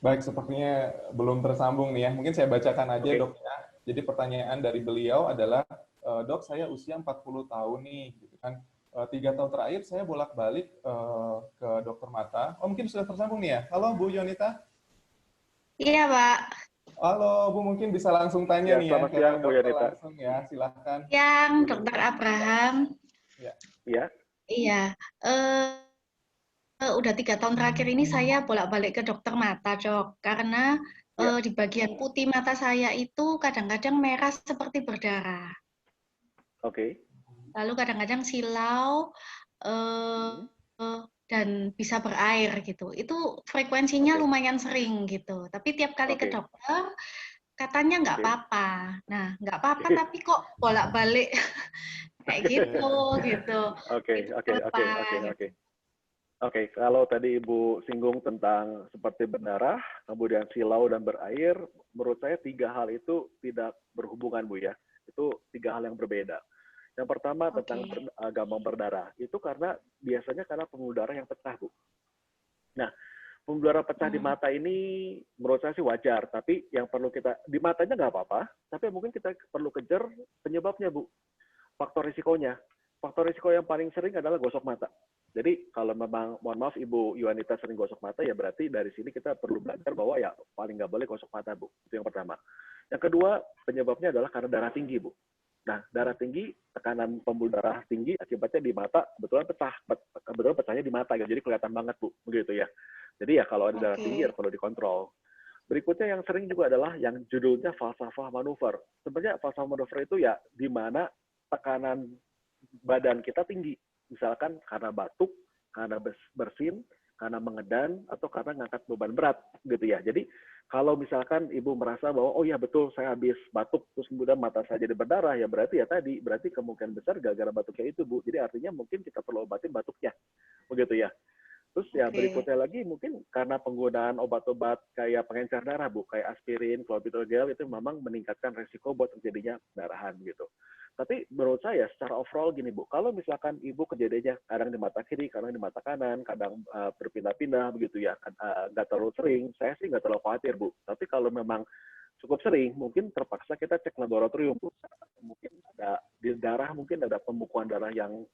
Baik, sepertinya belum tersambung nih ya. Mungkin saya bacakan aja dok ya. Jadi pertanyaan dari beliau adalah, dok saya usia 40 tahun nih, gitu kan. 3 tahun terakhir saya bolak-balik ke dokter mata. Oh mungkin sudah tersambung nih ya. Halo Bu Yonita. Iya Pak. Halo Bu, mungkin bisa langsung tanya nih ya. Selamat siang Bu Yonita. Langsung ya, silahkan. Siang Dokter Abraham. Iya. Iya. Udah 3 tahun terakhir ini saya bolak-balik ke dokter mata, Dok. Karena di bagian putih mata saya itu kadang-kadang merah seperti berdarah. Oke. Lalu kadang-kadang silau dan bisa berair gitu. Itu frekuensinya lumayan sering gitu. Tapi tiap kali ke dokter katanya nggak apa-apa. Nah, nggak apa-apa tapi kok bolak-balik kayak gitu. Oke, kalau tadi Ibu singgung tentang seperti berdarah, kemudian silau dan berair, menurut saya 3 hal itu tidak berhubungan Bu ya. Itu 3 hal yang berbeda. Yang pertama tentang gampang berdarah, itu biasanya karena pembuluh darah yang pecah Bu. Nah, pembuluh darah pecah di mata ini menurut saya sih wajar, tapi yang perlu kita, di matanya nggak apa-apa, tapi mungkin kita perlu kejar penyebabnya Bu. Faktor risikonya. Faktor risiko yang paling sering adalah gosok mata. Jadi kalau memang, mohon maaf Ibu Yuanita sering gosok mata, ya berarti dari sini kita perlu belajar bahwa ya paling nggak boleh gosok mata Bu. Itu yang pertama. Yang kedua, penyebabnya adalah karena darah tinggi Bu. Nah, darah tinggi, tekanan pembuluh darah tinggi, akibatnya di mata kebetulan pecahnya di mata, jadi kelihatan banget Bu, begitu ya. Jadi ya kalau ada darah tinggi ya perlu dikontrol. Berikutnya yang sering juga adalah yang judulnya falsafah manuver. Sebenarnya falsafah manuver itu ya di mana tekanan badan kita tinggi. Misalkan karena batuk, karena bersin, karena mengedan, atau karena ngangkat beban berat, gitu ya. Jadi kalau misalkan Ibu merasa bahwa, oh ya betul, saya habis batuk, terus kemudian mata saya jadi berdarah, ya berarti kemungkinan besar gara-gara batuknya itu, Bu. Jadi artinya mungkin kita perlu obatin batuknya, begitu ya. Terus ya berikutnya lagi mungkin karena penggunaan obat-obat kayak pengencer darah Bu, kayak aspirin, clopidogrel itu memang meningkatkan resiko buat terjadinya pendarahan gitu. Tapi menurut saya secara overall gini Bu, kalau misalkan Ibu kejadiannya kadang di mata kiri, kadang di mata kanan, kadang berpindah-pindah begitu ya, nggak terlalu sering, saya sih nggak terlalu khawatir Bu. Tapi kalau memang cukup sering, mungkin terpaksa kita cek laboratorium. Mungkin ada di darah, mungkin ada pembukuan darah yang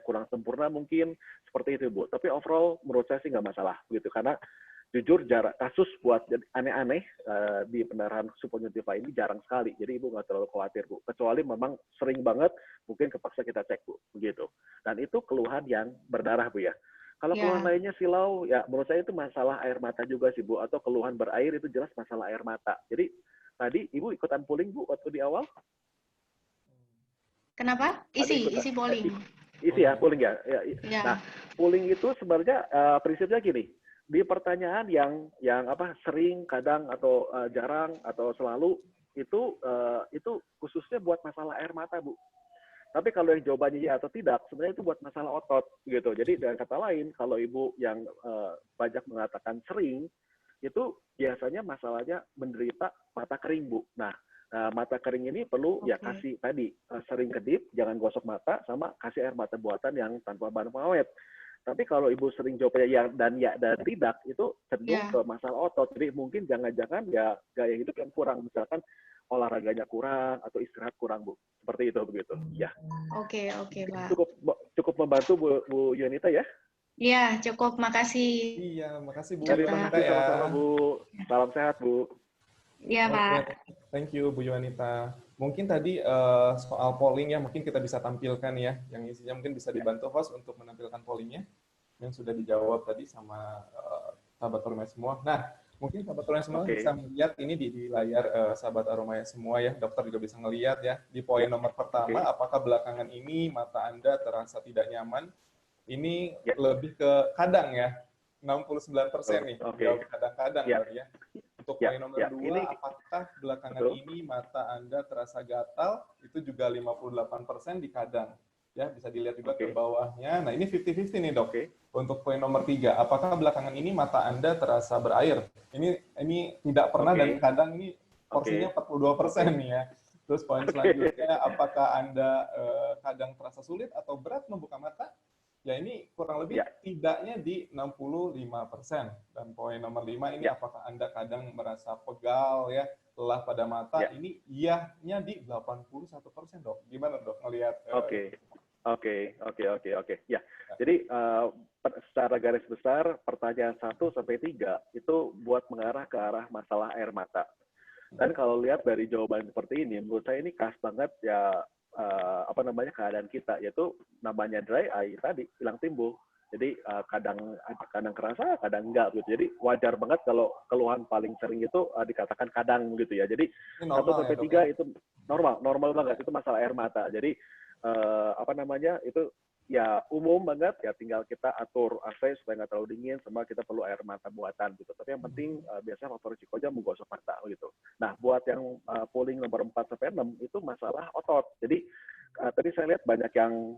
kurang sempurna mungkin, seperti itu Bu. Tapi overall menurut saya sih nggak masalah gitu, karena jujur kasus buat aneh-aneh di pendarahan subkonjungtiva ini jarang sekali. Jadi Ibu nggak terlalu khawatir Bu. Kecuali memang sering banget, mungkin kepaksa kita cek Bu, begitu. Dan itu keluhan yang berdarah Bu ya. Kalau keluhan lainnya silau, ya menurut saya itu masalah air mata juga sih Bu, atau keluhan berair itu jelas masalah air mata. Jadi tadi Ibu ikutan pooling Bu waktu di awal? Kenapa? Isi pooling. Isi ya, pooling ya. Nah, pooling itu sebenarnya prinsipnya gini. Di pertanyaan yang sering, kadang atau jarang atau selalu itu khususnya buat masalah air mata Bu. Tapi kalau yang jawabannya ya atau tidak, sebenarnya itu buat masalah otot gitu. Jadi dengan kata lain, kalau Ibu yang banyak mengatakan sering, itu biasanya masalahnya menderita mata kering Bu. Nah, mata kering ini perlu ya kasih tadi sering kedip, jangan gosok mata, sama kasih air mata buatan yang tanpa bahan pengawet. Tapi kalau Ibu sering jawabnya ya dan tidak, itu cenderung ke masalah otot. Jadi mungkin jangan-jangan ya gaya hidup yang kurang, misalkan olahraganya kurang atau istirahat kurang Bu. Seperti itu begitu. Ya. Oke, Pak. Cukup membantu Bu Yunita ya. Iya, cukup. Makasih, Iya, makasih Bu Terima Dokter. Yuanita kasih ya. sama-sama Bu. Salam sehat Bu. Iya, Oke, Pak. thank you Bu Yuanita. Mungkin tadi soal polling ya, mungkin kita bisa tampilkan ya, yang isinya mungkin bisa Ya, dibantu host untuk menampilkan pollingnya, yang sudah dijawab tadi sama sahabat Aromaya semua. Nah, mungkin sahabat Aromaya semua bisa oke. melihat ini di layar sahabat Aromaya semua ya, dokter juga bisa ngelihat ya. Di poin Ya, nomor pertama, oke. apakah belakangan ini mata Anda terasa tidak nyaman? Ini Ya, lebih ke kadang ya, 69% betul. nih, Oke. jawab kadang-kadang Ya, berarti ya. Untuk ya, poin nomor ya. 2, Ini apakah belakangan betul. ini mata Anda terasa gatal? Itu juga 58% di kadang. Ya, bisa dilihat juga ke Oke. bawahnya. Nah, ini 50-50 nih, Dok. Oke. Untuk poin nomor 3, apakah belakangan ini mata Anda terasa berair? Ini tidak pernah dan Oke. kadang ini porsinya Oke. 42% Oke. nih ya. Terus poin Oke. selanjutnya, apakah Anda kadang terasa sulit atau berat membuka mata? Ya ini kurang lebih Ya, tidaknya di 65%. Dan poin nomor 5 ini ya, apakah Anda kadang merasa pegal ya, lelah pada mata? ya. Ini iyanya di 81%, Dok. Gimana, Dok, ngelihat Oke. Oke, oke, oke, oke. Ya, ya. jadi secara garis besar pertanyaan 1 sampai 3 itu buat mengarah ke arah masalah air mata. Dan kalau lihat dari jawaban seperti ini, menurut saya ini khas banget ya apa namanya keadaan kita, yaitu namanya dry eye tadi hilang timbul. Jadi kadang kerasa, kadang enggak gitu. Jadi wajar banget kalau keluhan paling sering itu dikatakan kadang gitu ya. Jadi Ini 1 normal ya, sampai Dok ya? 3 itu normal Ya. banget, itu masalah air mata. Jadi apa namanya itu ya umum banget ya, tinggal kita atur AC supaya nggak terlalu dingin, sama kita perlu air mata buatan gitu. Tapi yang penting biasanya faktor risikonya menggosok mata gitu. Nah, buat yang polling nomor 4 sampai 6 itu masalah otot. Jadi tadi saya lihat banyak yang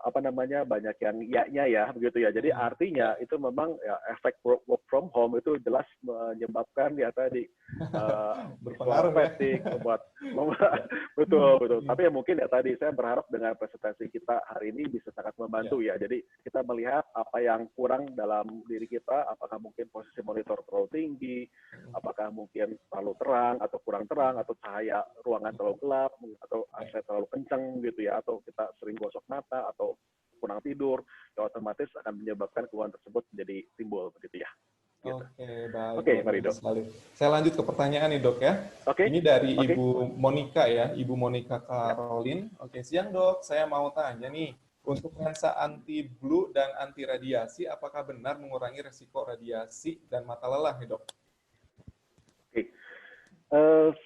apa namanya banyak yang iya-nya ya begitu ya. Jadi artinya Ya. itu memang ya, efek work from home itu jelas menyebabkan ya tadi visual Berpengaruh ya. fatigue, betul betul. Tapi ya mungkin ya tadi saya berharap dengan presentasi kita hari ini bisa sangat Ya. membantu ya. Jadi kita melihat apa yang kurang dalam diri kita, apakah mungkin posisi monitor terlalu tinggi, apakah mungkin terlalu terang atau kurang terang, atau cahaya ruangan terlalu gelap, atau AC terlalu kencang gitu ya, atau kita sering gosok mata atau kurang tidur, ya otomatis akan menyebabkan keluhan tersebut menjadi timbul begitu ya. Gitu. Oke, baik. Oke, Luar mari biasa Dok. sekali. Saya lanjut ke pertanyaan nih, Dok ya. Oke, Ini dari oke. Ibu Monica ya, Ibu Monica Ya. Caroline. Oke, siang, Dok. Saya mau tanya nih, untuk lensa anti blue dan anti radiasi, apakah benar mengurangi resiko radiasi dan mata lelah nih, Dok? Oke.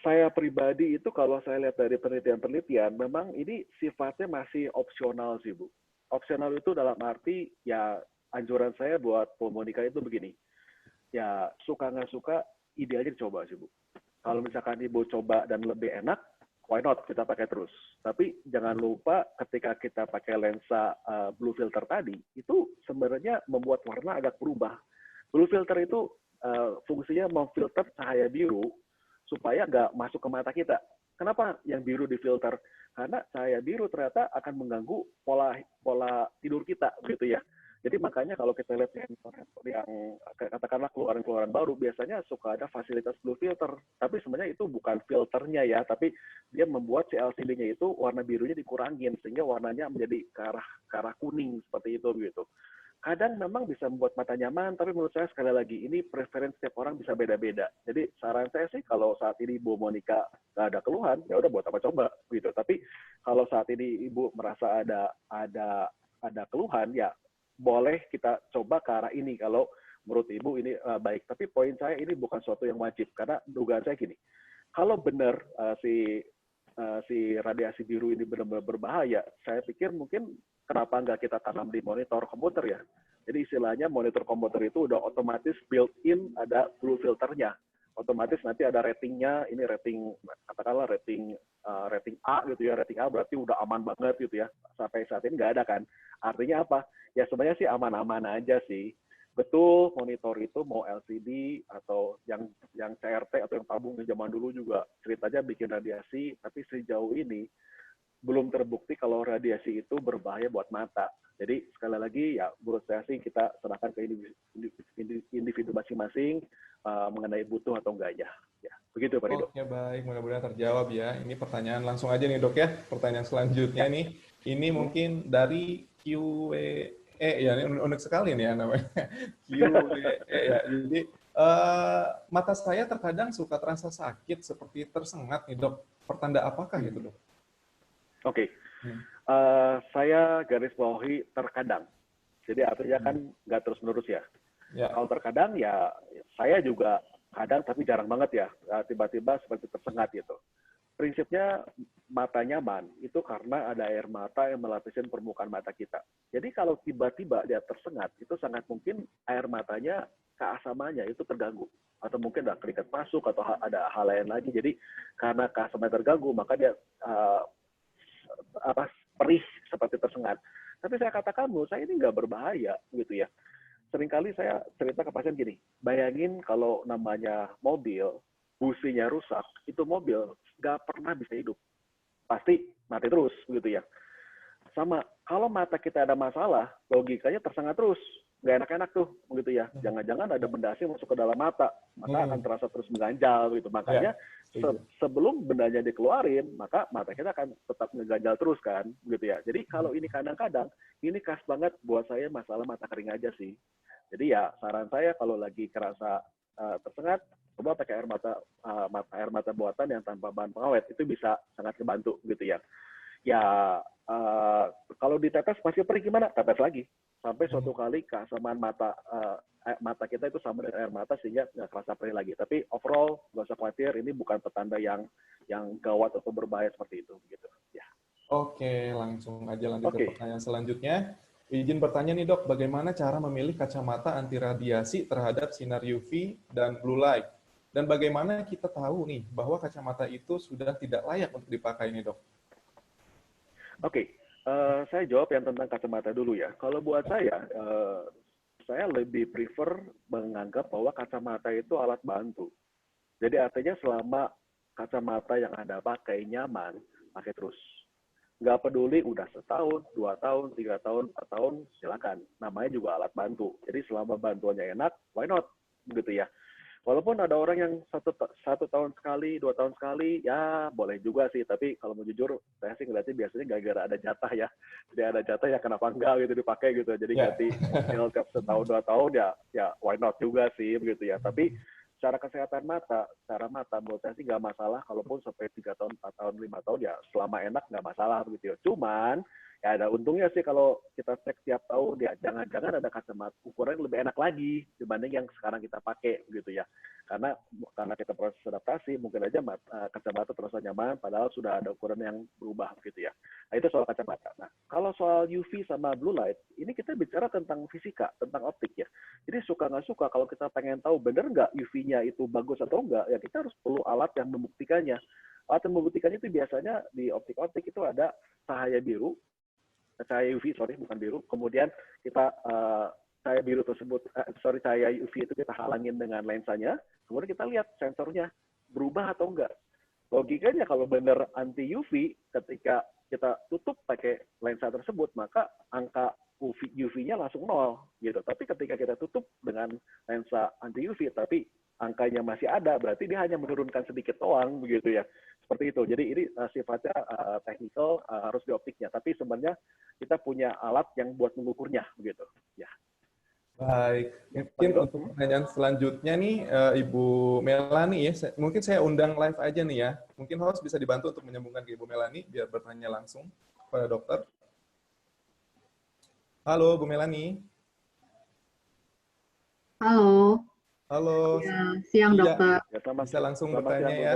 Saya pribadi itu kalau saya lihat dari penelitian-penelitian, memang ini sifatnya masih opsional sih, Bu. Opsional itu dalam arti ya anjuran saya buat Bu Monica itu begini. Ya suka nggak suka, idealnya dicoba sih, Bu. Kalau misalkan Ibu coba dan lebih enak, why not kita pakai terus. Tapi jangan lupa ketika kita pakai lensa blue filter tadi, itu sebenarnya membuat warna agak berubah. Blue filter itu fungsinya memfilter cahaya biru supaya nggak masuk ke mata kita. Kenapa yang biru difilter? Karena cahaya biru ternyata akan mengganggu pola tidur kita, gitu ya. Jadi makanya kalau kita lihat yang katakanlah keluaran-keluaran baru, biasanya suka ada fasilitas blue filter. Tapi sebenarnya itu bukan filternya ya, tapi dia membuat si LCD-nya itu warna birunya dikurangin, sehingga warnanya menjadi ke arah kuning, seperti itu gitu. Kadang memang bisa membuat mata nyaman, tapi menurut saya sekali lagi ini preferensi setiap orang bisa beda-beda. Jadi saran saya sih kalau saat ini Bu Monica nggak ada keluhan, ya udah buat apa coba gitu. Tapi kalau saat ini Ibu merasa ada keluhan, ya boleh kita coba ke arah ini kalau menurut Ibu ini baik. Tapi poin saya ini bukan suatu yang wajib, karena dugaan saya gini, kalau benar si radiasi biru ini benar-benar berbahaya, saya pikir mungkin kenapa nggak kita tanam di monitor komputer ya. Jadi istilahnya monitor komputer itu udah otomatis built-in ada blue filternya. Otomatis nanti ada ratingnya, ini rating, katakanlah rating A gitu ya, rating A berarti udah aman banget gitu ya. Sampai saat ini nggak ada kan. Artinya apa? Ya sebenarnya sih aman-aman aja sih. Betul, monitor itu mau LCD atau yang CRT atau yang tabung di zaman dulu juga ceritanya bikin radiasi, tapi sejauh ini belum terbukti kalau radiasi itu berbahaya buat mata. Jadi sekali lagi ya menurut saya sih kita serahkan ke individu masing-masing mengenai butuh atau enggaknya. Ya, begitu Pak Rido. Oke, baik. Mudah-mudahan terjawab ya. Ini pertanyaan langsung aja nih, Dok ya. Pertanyaan selanjutnya Ya. nih. Ini mungkin dari QW Ya ini unik sekali nih ya namanya. Ya. Jadi mata saya terkadang suka terasa sakit seperti tersengat nih dok. Pertanda apakah itu dok? Oke. Saya garis bawahi terkadang. Jadi artinya kan nggak terus-menerus ya. Kalau terkadang ya saya juga kadang tapi jarang banget ya. Tiba-tiba seperti tersengat gitu. Prinsipnya mata nyaman itu karena ada air mata yang melapisi permukaan mata kita. Jadi kalau tiba-tiba dia tersengat, itu sangat mungkin air matanya keasamannya itu terganggu. Atau mungkin ada keringat masuk atau ada hal lain lagi. Jadi karena keasamannya terganggu, maka dia perih seperti tersengat. Tapi saya katakan menurut saya ini nggak berbahaya gitu ya. Seringkali saya cerita ke pasien gini, bayangin kalau namanya mobil, businya rusak, itu mobil nggak pernah bisa hidup. Pasti mati terus gitu ya. Sama, kalau mata kita ada masalah, logikanya tersengat terus. Nggak enak-enak tuh gitu ya. Jangan-jangan ada benda asing masuk ke dalam mata, maka akan terasa terus mengganjal gitu. Makanya sebelum bendanya dikeluarin, maka mata kita akan tetap ngeganjal terus kan gitu ya. Jadi kalau ini kadang-kadang, ini khas banget buat saya masalah mata kering aja sih. Jadi ya saran saya kalau lagi kerasa tersengat, coba pakai air mata buatan yang tanpa bahan pengawet, itu bisa sangat membantu gitu ya. Ya kalau ditetes masih perih gimana? Tetes lagi sampai suatu kali keasaman mata kita itu sama dengan air mata sehingga nggak kerasa perih lagi. Tapi overall nggak usah khawatir, ini bukan petanda yang gawat atau berbahaya seperti itu gitu. Ya. Oke, langsung aja lanjut ke pertanyaan selanjutnya. Izin bertanya nih dok, bagaimana cara memilih kacamata anti radiasi terhadap sinar UV dan blue light? Dan bagaimana kita tahu nih bahwa kacamata itu sudah tidak layak untuk dipakai nih dok? Saya jawab yang tentang kacamata dulu ya. Kalau buat saya lebih prefer menganggap bahwa kacamata itu alat bantu. Jadi artinya selama kacamata yang Anda pakai nyaman, pakai terus. Nggak peduli udah 1 tahun, 2 tahun, 3 tahun, 4 tahun, silakan. Namanya juga alat bantu. Jadi selama bantuannya enak, why not? Begitu ya. Walaupun ada orang yang satu tahun sekali, 2 tahun sekali, ya boleh juga sih. Tapi kalau mau jujur, saya sih ngeliatnya biasanya gara-gara ada jatah ya. Jadi ada jatah ya kenapa enggak gitu dipakai gitu. Jadi ganti tiap 1 tahun 2 tahun ya why not juga sih begitu ya. Tapi secara kesehatan mata, secara mata menurut saya sih nggak masalah. Kalaupun sampai 3 tahun, 4 tahun, 5 tahun ya selama enak nggak masalah begitu ya. Cuman ya ada untungnya sih kalau kita cek tiap tahun ya jangan-jangan ada kacamata ukuran yang lebih enak lagi dibanding yang sekarang kita pakai gitu ya. Karena kita proses adaptasi mungkin aja kacamata terasa nyaman padahal sudah ada ukuran yang berubah gitu ya. Nah itu soal kacamata. Nah kalau soal UV sama blue light ini kita bicara tentang fisika, tentang optik ya. Jadi suka nggak suka kalau kita pengen tahu bener nggak UV-nya itu bagus atau enggak ya kita harus perlu alat yang membuktikannya. Alat yang membuktikannya itu biasanya di optik-optik itu ada cahaya biru, cahaya UV, bukan biru. Kemudian kita cahaya biru tersebut, cahaya UV itu kita halangin dengan lensanya. Kemudian kita lihat sensornya berubah atau enggak. Logikanya kalau benar anti UV, ketika kita tutup pakai lensa tersebut, maka angka UV-nya langsung 0 gitu. Tapi ketika kita tutup dengan lensa anti UV, tapi angkanya masih ada, berarti dia hanya menurunkan sedikit doang begitu ya. Seperti itu. Jadi ini sifatnya technical, harus di optiknya. Tapi sebenarnya kita punya alat yang buat mengukurnya begitu. Ya. Baik, mungkin untuk pertanyaan selanjutnya nih Ibu Melani ya, mungkin saya undang live aja nih ya. Mungkin host bisa dibantu untuk menyambungkan ke Ibu Melani biar bertanya langsung kepada dokter. Halo Bu Melani. Halo. Halo. Ya, siang dokter. Bisa langsung bertanya ya.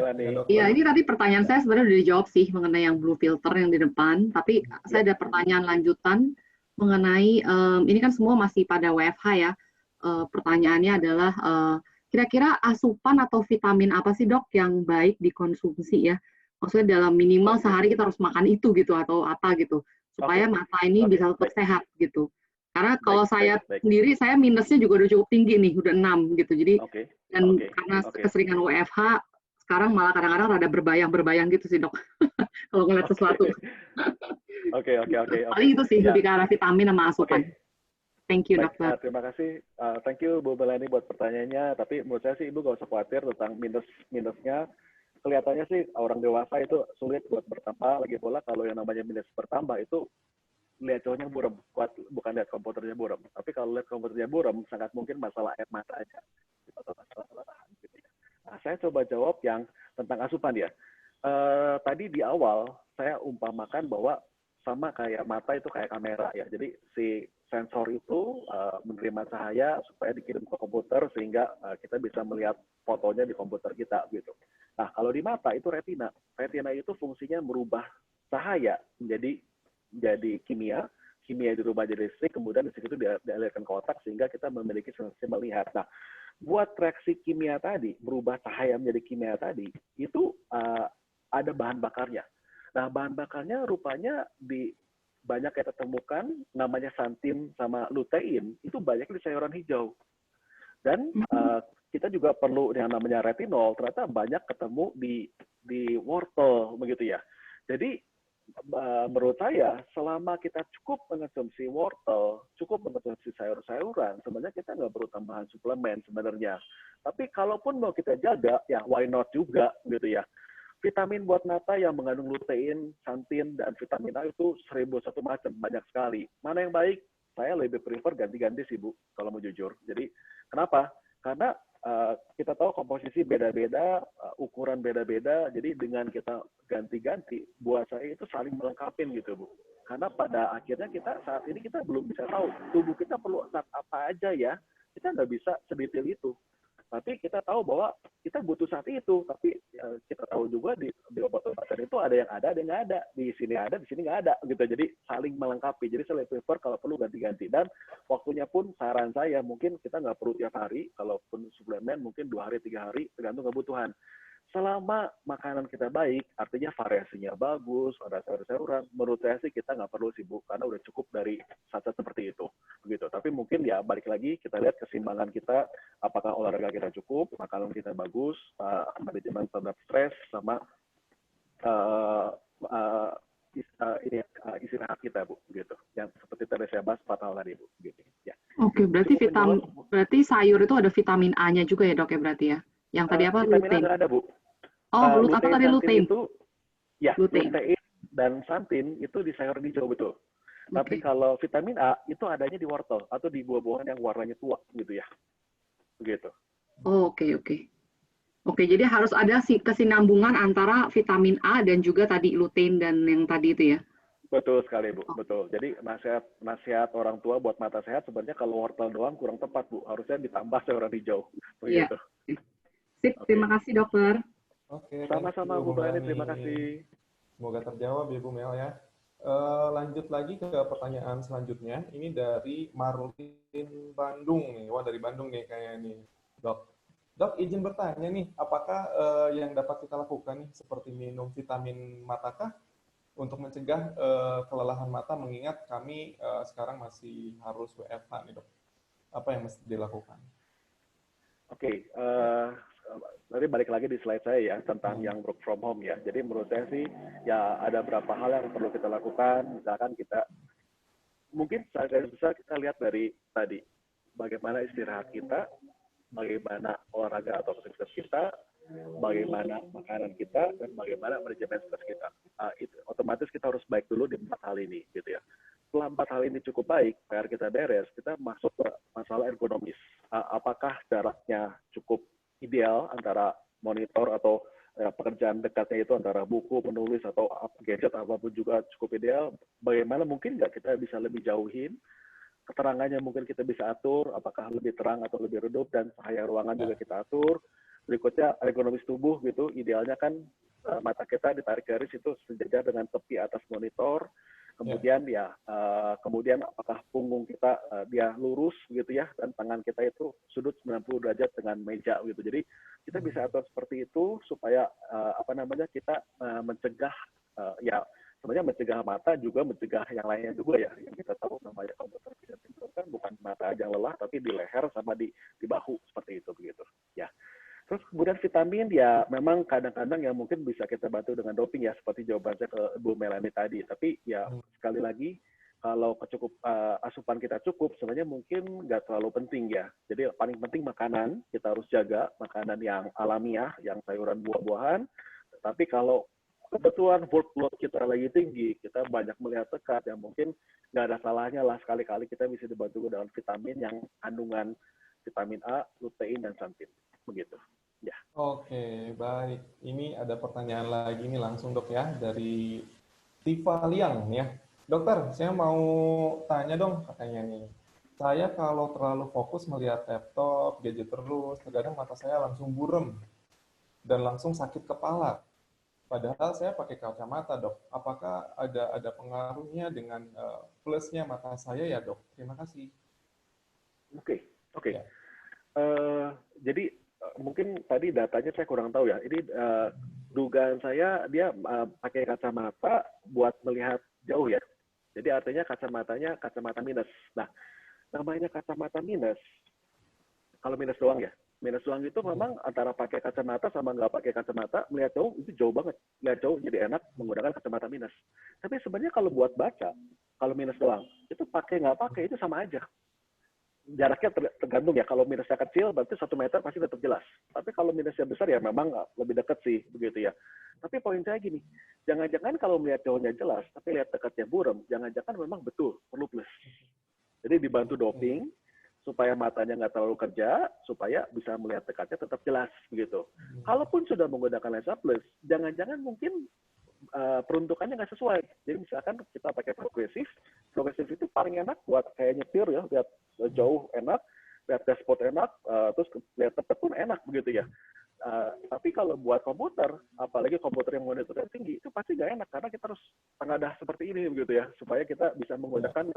Iya, ini tadi pertanyaan saya sebenarnya sudah dijawab sih mengenai yang blue filter yang di depan. Tapi saya ada pertanyaan lanjutan mengenai ini kan semua masih pada WFH ya. Pertanyaannya adalah kira-kira asupan atau vitamin apa sih dok yang baik dikonsumsi ya? Maksudnya dalam minimal sehari kita harus makan itu gitu atau apa gitu supaya mata ini bisa tetap sehat gitu. Karena kalau saya sendiri saya minusnya juga udah cukup tinggi nih, udah 6 gitu. Jadi karena keseringan WFH sekarang malah kadang-kadang rada berbayang-berbayang gitu sih dok. Kalau ngeliat sesuatu. Paling itu sih lebih ke arah vitamin sama asupan. Thank you dokter. Terima kasih. Thank you Bu Melani buat pertanyaannya. Tapi menurut saya sih Ibu gak usah khawatir tentang minusnya. Kelihatannya sih orang dewasa itu sulit buat bertambah. Lagi pula kalau yang namanya minus bertambah itu lihat cowoknya buram, bukan lihat komputernya buram. Tapi kalau lihat komputernya buram, sangat mungkin masalah air mata aja. Atau masalah kelelahan, gitu ya. Nah, saya coba jawab yang tentang asupan ya. Tadi di awal saya umpamakan bahwa sama kayak mata itu kayak kamera ya. Jadi si sensor itu menerima cahaya supaya dikirim ke komputer sehingga kita bisa melihat fotonya di komputer kita gitu. Nah, kalau di mata itu retina. Retina itu fungsinya merubah cahaya menjadi kimia. Kimia dirubah jadi listrik, kemudian listrik itu dialirkan ke otak sehingga kita memiliki sensasi melihat. Nah, buat reaksi kimia tadi, berubah cahaya menjadi kimia tadi, itu ada bahan bakarnya. Nah, bahan bakarnya rupanya banyak yang ditemukan, namanya santin sama lutein, itu banyak di sayuran hijau. Dan kita juga perlu yang namanya retinol, ternyata banyak ketemu di wortel, begitu ya. Jadi, menurut saya, selama kita cukup mengonsumsi wortel, cukup mengonsumsi sayur-sayuran, sebenarnya kita nggak perlu tambahan suplemen sebenarnya. Tapi kalaupun mau kita jaga, ya why not juga, gitu ya. Vitamin buat mata yang mengandung lutein, santin, dan vitamin A itu 1001 macam, banyak sekali. Mana yang baik? Saya lebih prefer ganti-ganti sih, Bu, kalau mau jujur. Jadi, kenapa? Karena kita tahu komposisi beda-beda, ukuran beda-beda, jadi dengan kita ganti-ganti, buat saya itu saling melengkapi gitu, Bu. Karena pada akhirnya saat ini kita belum bisa tahu, tubuh kita perlu zat apa aja ya, kita nggak bisa sedetail itu. Tapi kita tahu bahwa kita butuh saat itu, tapi kita tahu juga di obat-obatan itu ada yang ada nggak ada. Di sini ada, di sini nggak ada. Gitu. Jadi saling melengkapi. Jadi saya prefer kalau perlu ganti-ganti. Dan waktunya pun saran saya, mungkin kita nggak perlu tiap hari. Kalaupun suplemen mungkin 2 hari, 3 hari, tergantung kebutuhan. Selama makanan kita baik, artinya variasinya bagus, ada sayur-sayuran, menurut saya sih kita nggak perlu sibuk, karena udah cukup dari zat seperti itu. Begitu. Tapi mungkin ya balik lagi, kita lihat keseimbangan kita, apakah olahraga kita cukup, makanan kita bagus, manajemen terhadap stres, sama istirahat kita, Bu. Gitu. Yang seperti tadi saya bahas 4 hal tadi, Bu. Gitu. Ya. Oke, berarti sayur itu ada vitamin A-nya juga ya, Dok, ya berarti ya? Yang tadi apa? Vitamin A Lutein. nggak ada, Bu. Oh, apa tadi lutein? Itu, ya, lutein dan santin itu di sayur hijau, betul. Tapi kalau vitamin A itu adanya di wortel atau di buah-buahan yang warnanya tua, gitu ya. Begitu. Oh, oke, jadi harus ada kesinambungan antara vitamin A dan juga tadi lutein dan yang tadi itu ya? Betul sekali, Bu. Betul. Jadi nasihat orang tua buat mata sehat sebenarnya kalau wortel doang kurang tepat, Bu. Harusnya ditambah sayuran hijau. Begitu. Iya. Sip, terima kasih, Dokter. Oke, sama-sama Bu Melani, terima kasih. Semoga terjawab ya Bu Mel ya. Lanjut lagi ke pertanyaan selanjutnya. Ini dari Marlin Bandung nih. Wah, dari Bandung nih kayaknya nih, Dok. Dok, izin bertanya nih, apakah yang dapat kita lakukan nih seperti minum vitamin matakah untuk mencegah kelelahan mata, mengingat kami sekarang masih harus WFH nih, Dok. Apa yang mesti dilakukan? Oke, nanti balik lagi di slide saya ya tentang yang work from home ya. Jadi menurut saya sih ya ada beberapa hal yang perlu kita lakukan. Misalkan kita mungkin secara besar kita lihat dari tadi bagaimana istirahat kita, bagaimana olahraga atau aktivitas kita, bagaimana makanan kita, dan bagaimana manajemen stres kita. Itu otomatis kita harus baik dulu di 4 hal ini gitu ya. Setelah 4 hal ini cukup baik, PR kita beres, kita masuk ke masalah ergonomis. Apakah jaraknya cukup ideal antara monitor atau pekerjaan dekatnya itu antara buku, penulis, atau gadget apapun juga cukup ideal. Bagaimana mungkin nggak kita bisa lebih jauhin, keterangannya mungkin kita bisa atur, apakah lebih terang atau lebih redup, dan cahaya ruangan juga kita atur. Berikutnya ergonomis tubuh gitu, idealnya kan mata kita ditarik garis itu sejajar dengan tepi atas monitor. Kemudian kemudian apakah punggung kita dia lurus gitu ya, dan tangan kita itu sudut 90 derajat dengan meja gitu. Jadi kita bisa atur seperti itu supaya kita mencegah sebenarnya mencegah mata juga mencegah yang lainnya juga ya. Yang kita tahu namanya komputer vision itu kan bukan mata aja yang lelah, tapi di leher sama di bahu seperti itu begitu. Ya. Terus kemudian vitamin ya memang kadang-kadang yang mungkin bisa kita bantu dengan doping ya, seperti jawabannya ke Bu Melani tadi. Tapi ya sekali lagi kalau asupan kita cukup sebenarnya mungkin nggak terlalu penting ya. Jadi paling penting makanan kita harus jaga, makanan yang alamiah, yang sayuran buah-buahan. Tapi kalau kebetulan workload kita lagi tinggi, kita banyak melihat tekat, yang mungkin nggak ada salahnya lah sekali-kali kita bisa dibantu dengan vitamin yang kandungan vitamin A, lutein, dan santin. Begitu. Ya. Oke, baik. Ini ada pertanyaan lagi nih langsung dok ya dari Tifa Liang ya. Dokter, saya mau tanya dong katanya nih. Saya kalau terlalu fokus melihat laptop, gadget terus, terkadang mata saya langsung burem dan langsung sakit kepala. Padahal saya pakai kacamata, dok. Apakah ada pengaruhnya dengan plusnya mata saya ya, dok? Terima kasih. Oke. Ya. Jadi mungkin tadi datanya saya kurang tahu ya. Ini dugaan saya dia pakai kacamata buat melihat jauh ya. Jadi artinya kacamatanya kacamata minus. Nah, namanya kacamata minus, kalau minus doang ya. Minus doang itu memang antara pakai kacamata sama nggak pakai kacamata, melihat jauh itu jauh banget. Melihat jauh jadi enak menggunakan kacamata minus. Tapi sebenarnya kalau buat baca, kalau minus doang, itu pakai nggak pakai itu sama aja. Jaraknya tergantung ya. Kalau minusnya kecil, berarti 1 meter pasti tetap jelas. Tapi kalau minusnya besar ya memang lebih dekat sih, begitu ya. Tapi poin saya gini, jangan-jangan kalau melihat jauhnya jelas, tapi lihat dekatnya buram, jangan-jangan memang betul perlu plus. Jadi dibantu doping, supaya matanya nggak terlalu kerja, supaya bisa melihat dekatnya tetap jelas, begitu. Kalaupun sudah menggunakan lensa plus, jangan-jangan mungkin peruntukannya nggak sesuai. Jadi misalkan kita pakai progresif itu paling enak buat kayak nyetir ya, lihat jauh enak, lihat dashboard enak, terus lihat dekat pun enak begitu ya. Tapi kalau buat komputer, apalagi komputer yang monitornya tinggi, itu pasti nggak enak karena kita harus tengadah seperti ini begitu ya, supaya kita bisa menggunakan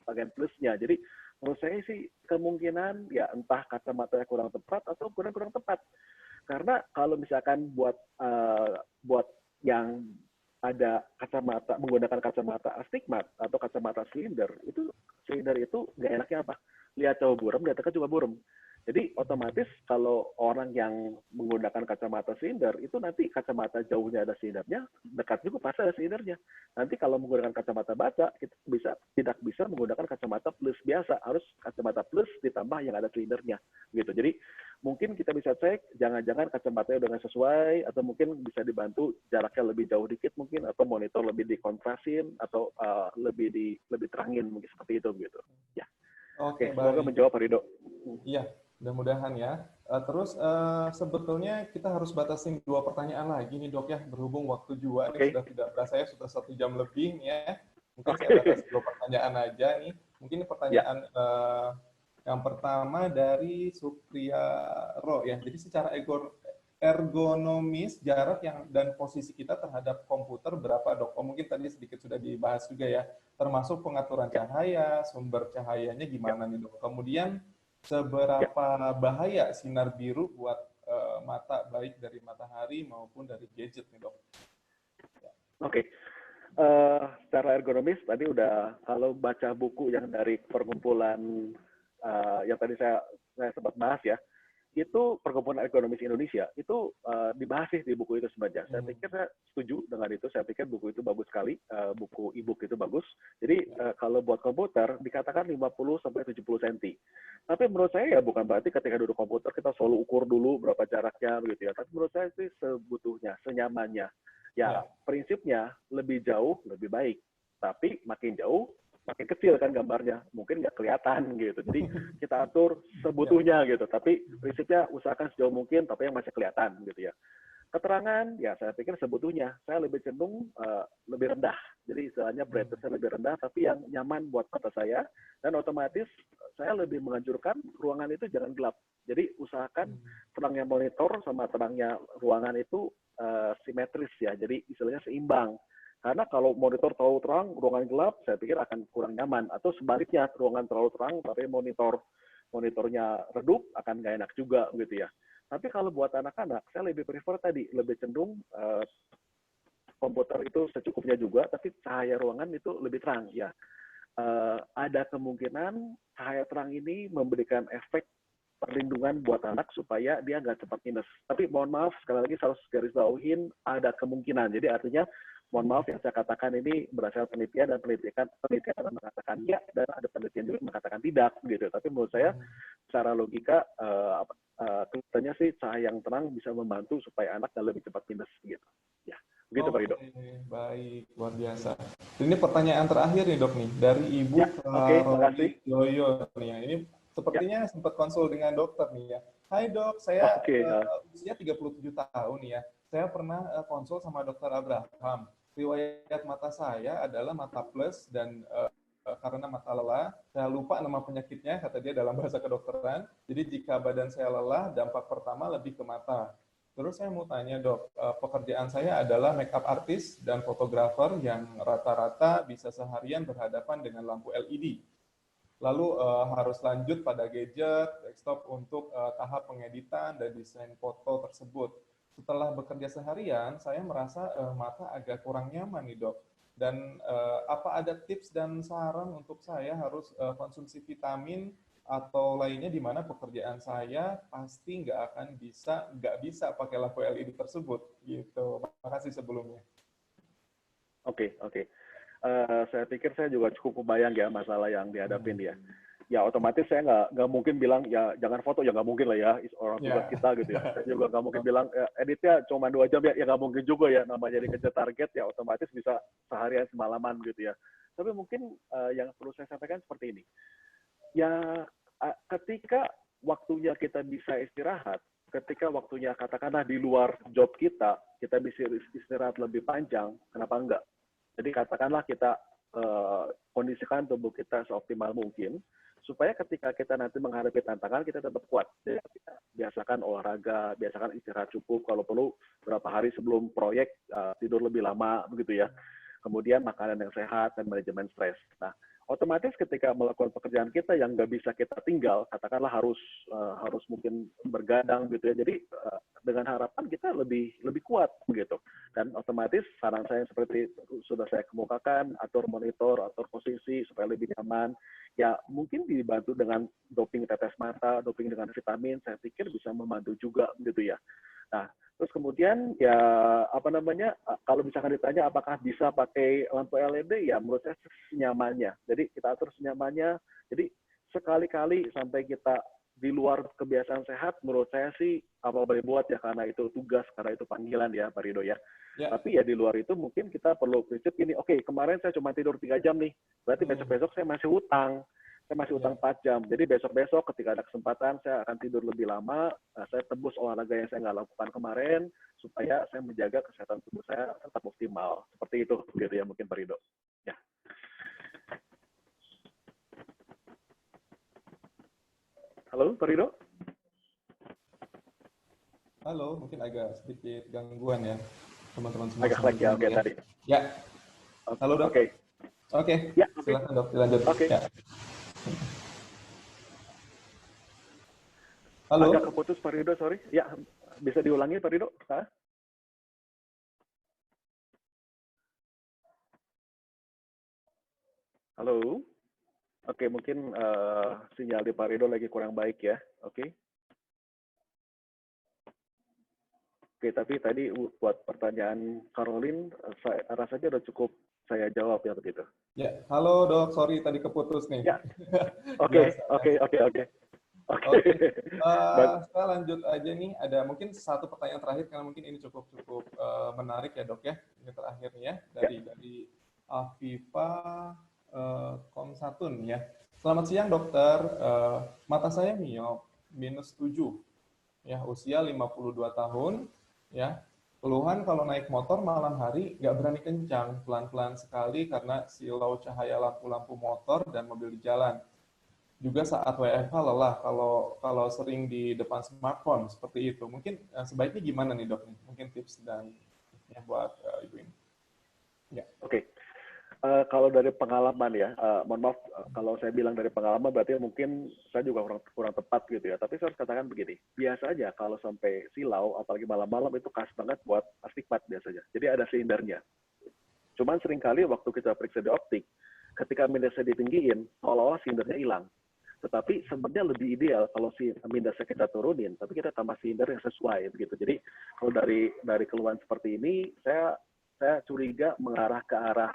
bagian plusnya. Jadi menurut saya sih kemungkinan ya entah kacamatanya kurang tepat atau kurang tepat. Karena kalau misalkan buat yang ada kacamata menggunakan kacamata astigmat atau kacamata silinder itu nggak enaknya apa? Lihat jauh buram, lihat dekat juga buram. Jadi otomatis kalau orang yang menggunakan kacamata silinder itu nanti kacamata jauhnya ada silindernya, dekat juga pasti ada silindernya. Nanti kalau menggunakan kacamata baca kita tidak bisa menggunakan kacamata plus biasa, harus kacamata plus ditambah yang ada silindernya gitu. Jadi mungkin kita bisa cek jangan-jangan kacamatanya udah nggak sesuai atau mungkin bisa dibantu jaraknya lebih jauh dikit mungkin atau monitor lebih dikontrasin atau lebih terangin mungkin seperti itu gitu. Ya. Oke, semoga menjawab Pak Rido. Iya, mudah-mudahan ya. Terus sebetulnya kita harus batasin 2 pertanyaan lagi nih dok ya, berhubung waktu juga nih sudah tidak berasa ya, sudah 1 jam lebih nih ya. Mungkin saya batasi 2 pertanyaan aja nih. Mungkin pertanyaan yang pertama dari Supriyaro ya. Jadi secara ergonomis jarak dan posisi kita terhadap komputer berapa dok? Mungkin tadi sedikit sudah dibahas juga ya, termasuk pengaturan cahaya, sumber cahayanya gimana nih dok? Kemudian seberapa bahaya sinar biru buat mata, baik dari matahari maupun dari gadget nih dok? Oke. Secara ergonomis tadi udah, kalau baca buku yang dari perkumpulan yang tadi saya sempat bahas ya, itu perkumpulan ergonomis Indonesia itu dibahas sih di buku itu sebenarnya. Saya pikir saya setuju dengan itu. Saya pikir buku itu bagus sekali, buku e-book itu bagus. Jadi kalau buat komputer dikatakan 50 sampai 70 cm. Tapi menurut saya ya bukan berarti ketika duduk komputer kita selalu ukur dulu berapa jaraknya begitu ya. Tapi menurut saya sih sebutuhnya, senyamannya. Ya, prinsipnya lebih jauh lebih baik. Tapi makin jauh makin kecil kan gambarnya, mungkin nggak kelihatan gitu. Jadi kita atur sebutuhnya gitu. Tapi prinsipnya usahakan sejauh mungkin, tapi yang masih kelihatan gitu ya. Keterangan, ya saya pikir sebutunya. Saya lebih cenderung lebih rendah. Jadi istilahnya brightness-nya lebih rendah, tapi yang nyaman buat mata saya. Dan otomatis saya lebih menganjurkan ruangan itu jangan gelap. Jadi usahakan terangnya monitor sama terangnya ruangan itu simetris ya. Jadi istilahnya seimbang. Karena kalau monitor terlalu terang, ruangan gelap, saya pikir akan kurang nyaman. Atau sebaliknya, ruangan terlalu terang, tapi monitornya redup, akan nggak enak juga, gitu ya. Tapi kalau buat anak-anak, saya lebih prefer tadi, lebih cenderung komputer itu secukupnya juga, tapi cahaya ruangan itu lebih terang. Ya, ada kemungkinan cahaya terang ini memberikan efek perlindungan buat anak supaya dia nggak cepat minus. Tapi mohon maaf, sekali lagi saya harus garis bawahin, ada kemungkinan. Jadi artinya, mohon maaf yang saya katakan ini berdasarkan penelitian dan penelitian mengatakan ya dan ada penelitian juga mengatakan tidak gitu. Tapi menurut saya secara logika kelihatannya sih cahaya yang terang bisa membantu supaya anak lebih cepat minus gitu. Ya, Begitu Pak Rido. Baik, luar biasa. Ini pertanyaan terakhir nih dok nih dari Ibu Ya, oke, makasih. Yoyo nih ya. Ini sepertinya sempat konsul dengan dokter nih ya. Hai dok, saya Oke, usia 37 tahun ya. Saya pernah konsul sama dokter Abraham. Riwayat mata saya adalah mata plus dan karena mata lelah, saya lupa nama penyakitnya, kata dia dalam bahasa kedokteran. Jadi jika badan saya lelah, dampak pertama lebih ke mata. Terus saya mau tanya dok, pekerjaan saya adalah makeup artist dan fotografer yang rata-rata bisa seharian berhadapan dengan lampu LED. Lalu harus lanjut pada gadget, desktop untuk tahap pengeditan dan desain foto tersebut. Setelah bekerja seharian, saya merasa mata agak kurang nyaman nih dok. Dan apa ada tips dan saran untuk saya harus konsumsi vitamin atau lainnya di mana pekerjaan saya pasti nggak bisa pakai lampu LED tersebut gitu. Makasih sebelumnya. Oke. Saya pikir saya juga cukup kebayang ya masalah yang dihadapin ya. Ya otomatis saya nggak mungkin bilang ya jangan foto, ya nggak mungkin lah ya, orang tugas kita gitu ya. Saya juga nggak mungkin bilang editnya cuma 2 jam ya nggak mungkin juga ya, namanya dikejar target ya otomatis bisa seharian semalaman gitu ya. Tapi mungkin yang perlu saya sampaikan seperti ini. Ya ketika waktunya kita bisa istirahat, ketika waktunya katakanlah di luar job kita bisa istirahat lebih panjang, kenapa enggak? Jadi katakanlah kita kondisikan tubuh kita seoptimal mungkin, supaya ketika kita nanti menghadapi tantangan, kita tetap kuat. Jadi, kita biasakan olahraga, biasakan istirahat cukup, kalau perlu beberapa hari sebelum proyek tidur lebih lama, begitu ya. Kemudian makanan yang sehat dan manajemen stres. Nah, otomatis ketika melakukan pekerjaan kita yang nggak bisa kita tinggal, katakanlah harus mungkin bergadang gitu ya. Jadi dengan harapan kita lebih kuat begitu. Dan otomatis saran saya seperti sudah saya kemukakan, atur monitor, atur posisi supaya lebih nyaman. Ya mungkin dibantu dengan doping tetes mata, doping dengan vitamin, saya pikir bisa membantu juga gitu ya. Nah, terus kemudian ya kalau misalkan ditanya apakah bisa pakai lampu LED, ya menurut saya senyamannya. Jadi kita atur senyamannya. Jadi sekali-kali sampai kita di luar kebiasaan sehat, menurut saya sih apa boleh buat ya, karena itu tugas, karena itu panggilan ya Pak Rido ya. Tapi ya di luar itu mungkin kita perlu prinsip ini, oke, kemarin saya cuma tidur 3 jam nih, berarti besok-besok saya masih hutang. Saya masih utang 4 jam. Jadi besok-besok ketika ada kesempatan, saya akan tidur lebih lama, saya tebus olahraga yang saya nggak lakukan kemarin, supaya saya menjaga kesehatan tubuh saya tetap optimal. Seperti itu, gitu ya mungkin Pak Rido. Ya. Halo, Pak Rido? Halo, mungkin agak sedikit gangguan ya, teman-teman semua. Agak lagi ya, oke tadi. Ya. Halo dok. Oke. Ya, silakan dok, dilanjut. Oke. Ya. Halo. Agak keputus Pak Rido, sorry. Ya, bisa diulangi Pak Rido? Halo. Oke, mungkin sinyal di Pak Rido lagi kurang baik ya. Oke, tapi tadi buat pertanyaan Caroline, rasanya udah cukup saya jawab ya begitu. Ya, halo dok, sorry tadi keputus nih. Ya. Oke. Saya lanjut aja nih, ada mungkin satu pertanyaan terakhir karena mungkin ini cukup menarik ya dok ya. Ini terakhir nih ya dari Afifa Komsatun ya. Selamat siang dokter, mata saya miop -7 ya, usia 52 tahun ya. Keluhan kalau naik motor malam hari nggak berani kencang, pelan-pelan sekali karena silau cahaya lampu-lampu motor dan mobil di jalan. Juga saat WFH lelah kalau sering di depan smartphone seperti itu. Mungkin sebaiknya gimana nih dok? Mungkin tips dan ya buat ibu ini. Ya. Oke. Kalau dari pengalaman ya, mohon maaf kalau saya bilang dari pengalaman berarti mungkin saya juga kurang tepat gitu ya. Tapi saya harus katakan begini, biasa aja kalau sampai silau, apalagi malam-malam itu khas banget buat astigmat biasanya. Jadi ada sindernya. Cuman seringkali waktu kita periksa di optik, ketika minusnya ditinggiin, seolah-olah sindernya hilang. Tetapi sebenarnya lebih ideal kalau si minusnya kita turunin, tapi kita tambah sinder yang sesuai begitu. Jadi kalau dari keluhan seperti ini, saya curiga mengarah ke arah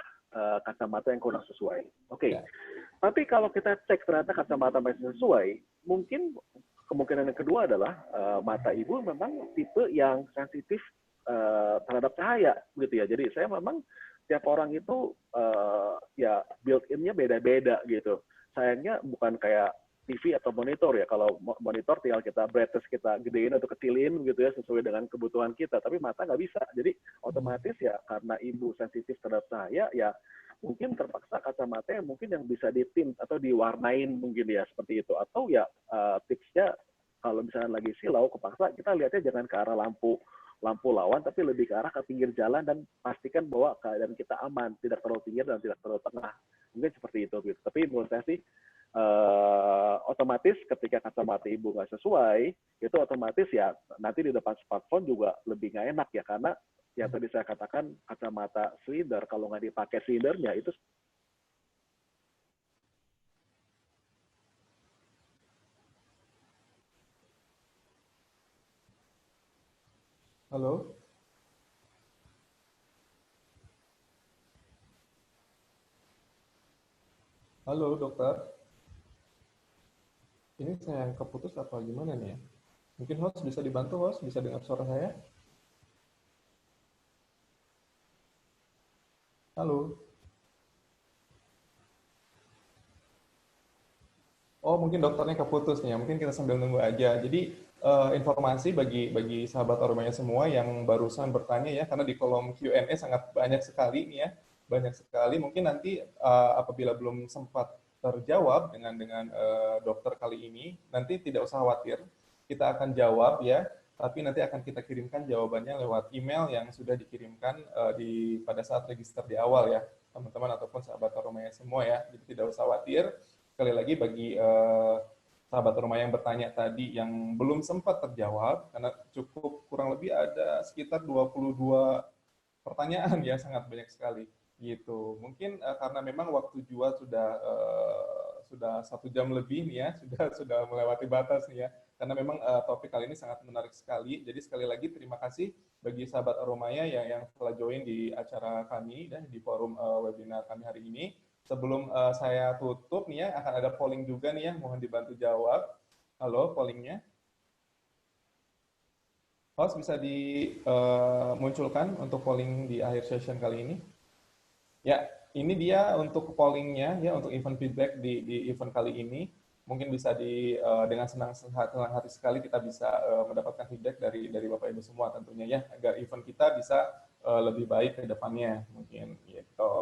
kacamata yang kurang sesuai. Oke. Tapi kalau kita cek ternyata kacamata masih sesuai, mungkin kemungkinan yang kedua adalah mata ibu memang tipe yang sensitif terhadap cahaya gitu ya. Jadi saya memang tiap orang itu ya built-in-nya beda-beda gitu. Sayangnya bukan kayak TV atau monitor ya. Kalau monitor tinggal kita brightness kita gedein atau kecilin gitu ya sesuai dengan kebutuhan kita. Tapi mata nggak bisa. Jadi otomatis ya karena ibu sensitif terhadap cahaya ya mungkin terpaksa kacamata yang mungkin yang bisa ditint atau diwarnain mungkin ya seperti itu. Atau ya tipsnya kalau misalnya lagi silau kepaksa kita lihatnya jangan ke arah lampu lawan tapi lebih ke arah ke pinggir jalan dan pastikan bahwa keadaan kita aman, tidak terlalu pinggir dan tidak terlalu tengah. Mungkin seperti itu gitu. Tapi menurut saya sih otomatis ketika kacamata ibu nggak sesuai itu otomatis ya nanti di depan smartphone juga lebih nggak enak ya karena yang tadi saya katakan kacamata slider kalau nggak dipakai slidernya itu. Halo? Halo, dokter. Ini saya yang keputus apa gimana nih ya? Mungkin host bisa dibantu, host? Bisa dengar suara saya? Halo? Oh, mungkin dokternya keputus nih ya. Mungkin kita sambil nunggu aja. Jadi, informasi bagi sahabat Aromanya semua yang barusan bertanya ya, karena di kolom Q&A sangat banyak sekali nih ya. Banyak sekali. Mungkin nanti apabila belum sempat terjawab dengan dokter kali ini, nanti tidak usah khawatir. Kita akan jawab ya, tapi nanti akan kita kirimkan jawabannya lewat email yang sudah dikirimkan pada saat register di awal ya, teman-teman ataupun sahabat Aromanya semua ya. Jadi tidak usah khawatir. Sekali lagi bagi sahabat rumah yang bertanya tadi yang belum sempat terjawab, karena cukup kurang lebih ada sekitar 22 pertanyaan ya, sangat banyak sekali gitu. Mungkin karena memang waktu jual sudah 1 jam lebih nih ya, sudah melewati batas nih ya, karena memang topik kali ini sangat menarik sekali. Jadi sekali lagi terima kasih bagi sahabat Aromaya yang telah join di acara kami dan di forum webinar kami hari ini. Sebelum saya tutup nih ya, akan ada polling juga nih ya, mohon dibantu jawab. Halo, pollingnya. Host bisa dimunculkan untuk polling di akhir session kali ini. Ya, ini dia untuk pollingnya ya, untuk event feedback di event kali ini. Mungkin bisa dengan senang hati sekali kita bisa mendapatkan feedback dari Bapak Ibu semua tentunya ya, agar event kita bisa lebih baik ke depannya mungkin gitu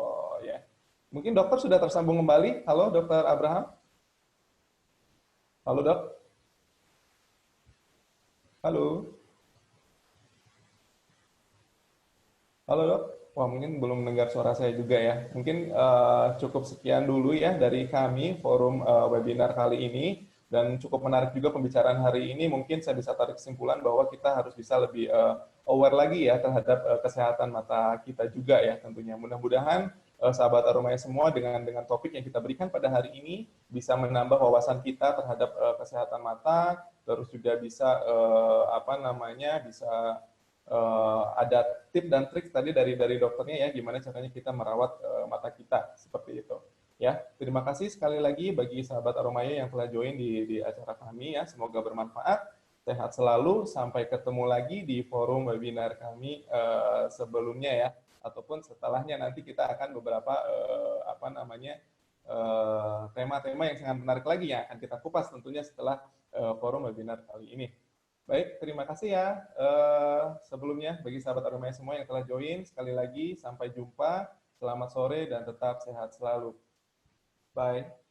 ya. Mungkin dokter sudah tersambung kembali. Halo, Dokter Abraham. Halo, dok. Halo. Halo, dok. Wah, mungkin belum mendengar suara saya juga ya. Mungkin cukup sekian dulu ya dari kami forum webinar kali ini. Dan cukup menarik juga pembicaraan hari ini. Mungkin saya bisa tarik kesimpulan bahwa kita harus bisa lebih aware lagi ya terhadap kesehatan mata kita juga ya tentunya. Mudah-mudahan sahabat Aromaya semua dengan topik yang kita berikan pada hari ini bisa menambah wawasan kita terhadap kesehatan mata, terus juga bisa bisa ada tips dan trik tadi dari dokternya ya, gimana caranya kita merawat mata kita seperti itu. Ya, terima kasih sekali lagi bagi sahabat Aromaya yang telah join di acara kami ya. Semoga bermanfaat. Sehat selalu. Sampai ketemu lagi di forum webinar kami sebelumnya ya, ataupun setelahnya. Nanti kita akan beberapa tema-tema yang sangat menarik lagi yang akan kita kupas tentunya setelah forum webinar kali ini. Baik, terima kasih ya. Sebelumnya, bagi sahabat Aromaya semua yang telah join, sekali lagi sampai jumpa, selamat sore, dan tetap sehat selalu. Bye.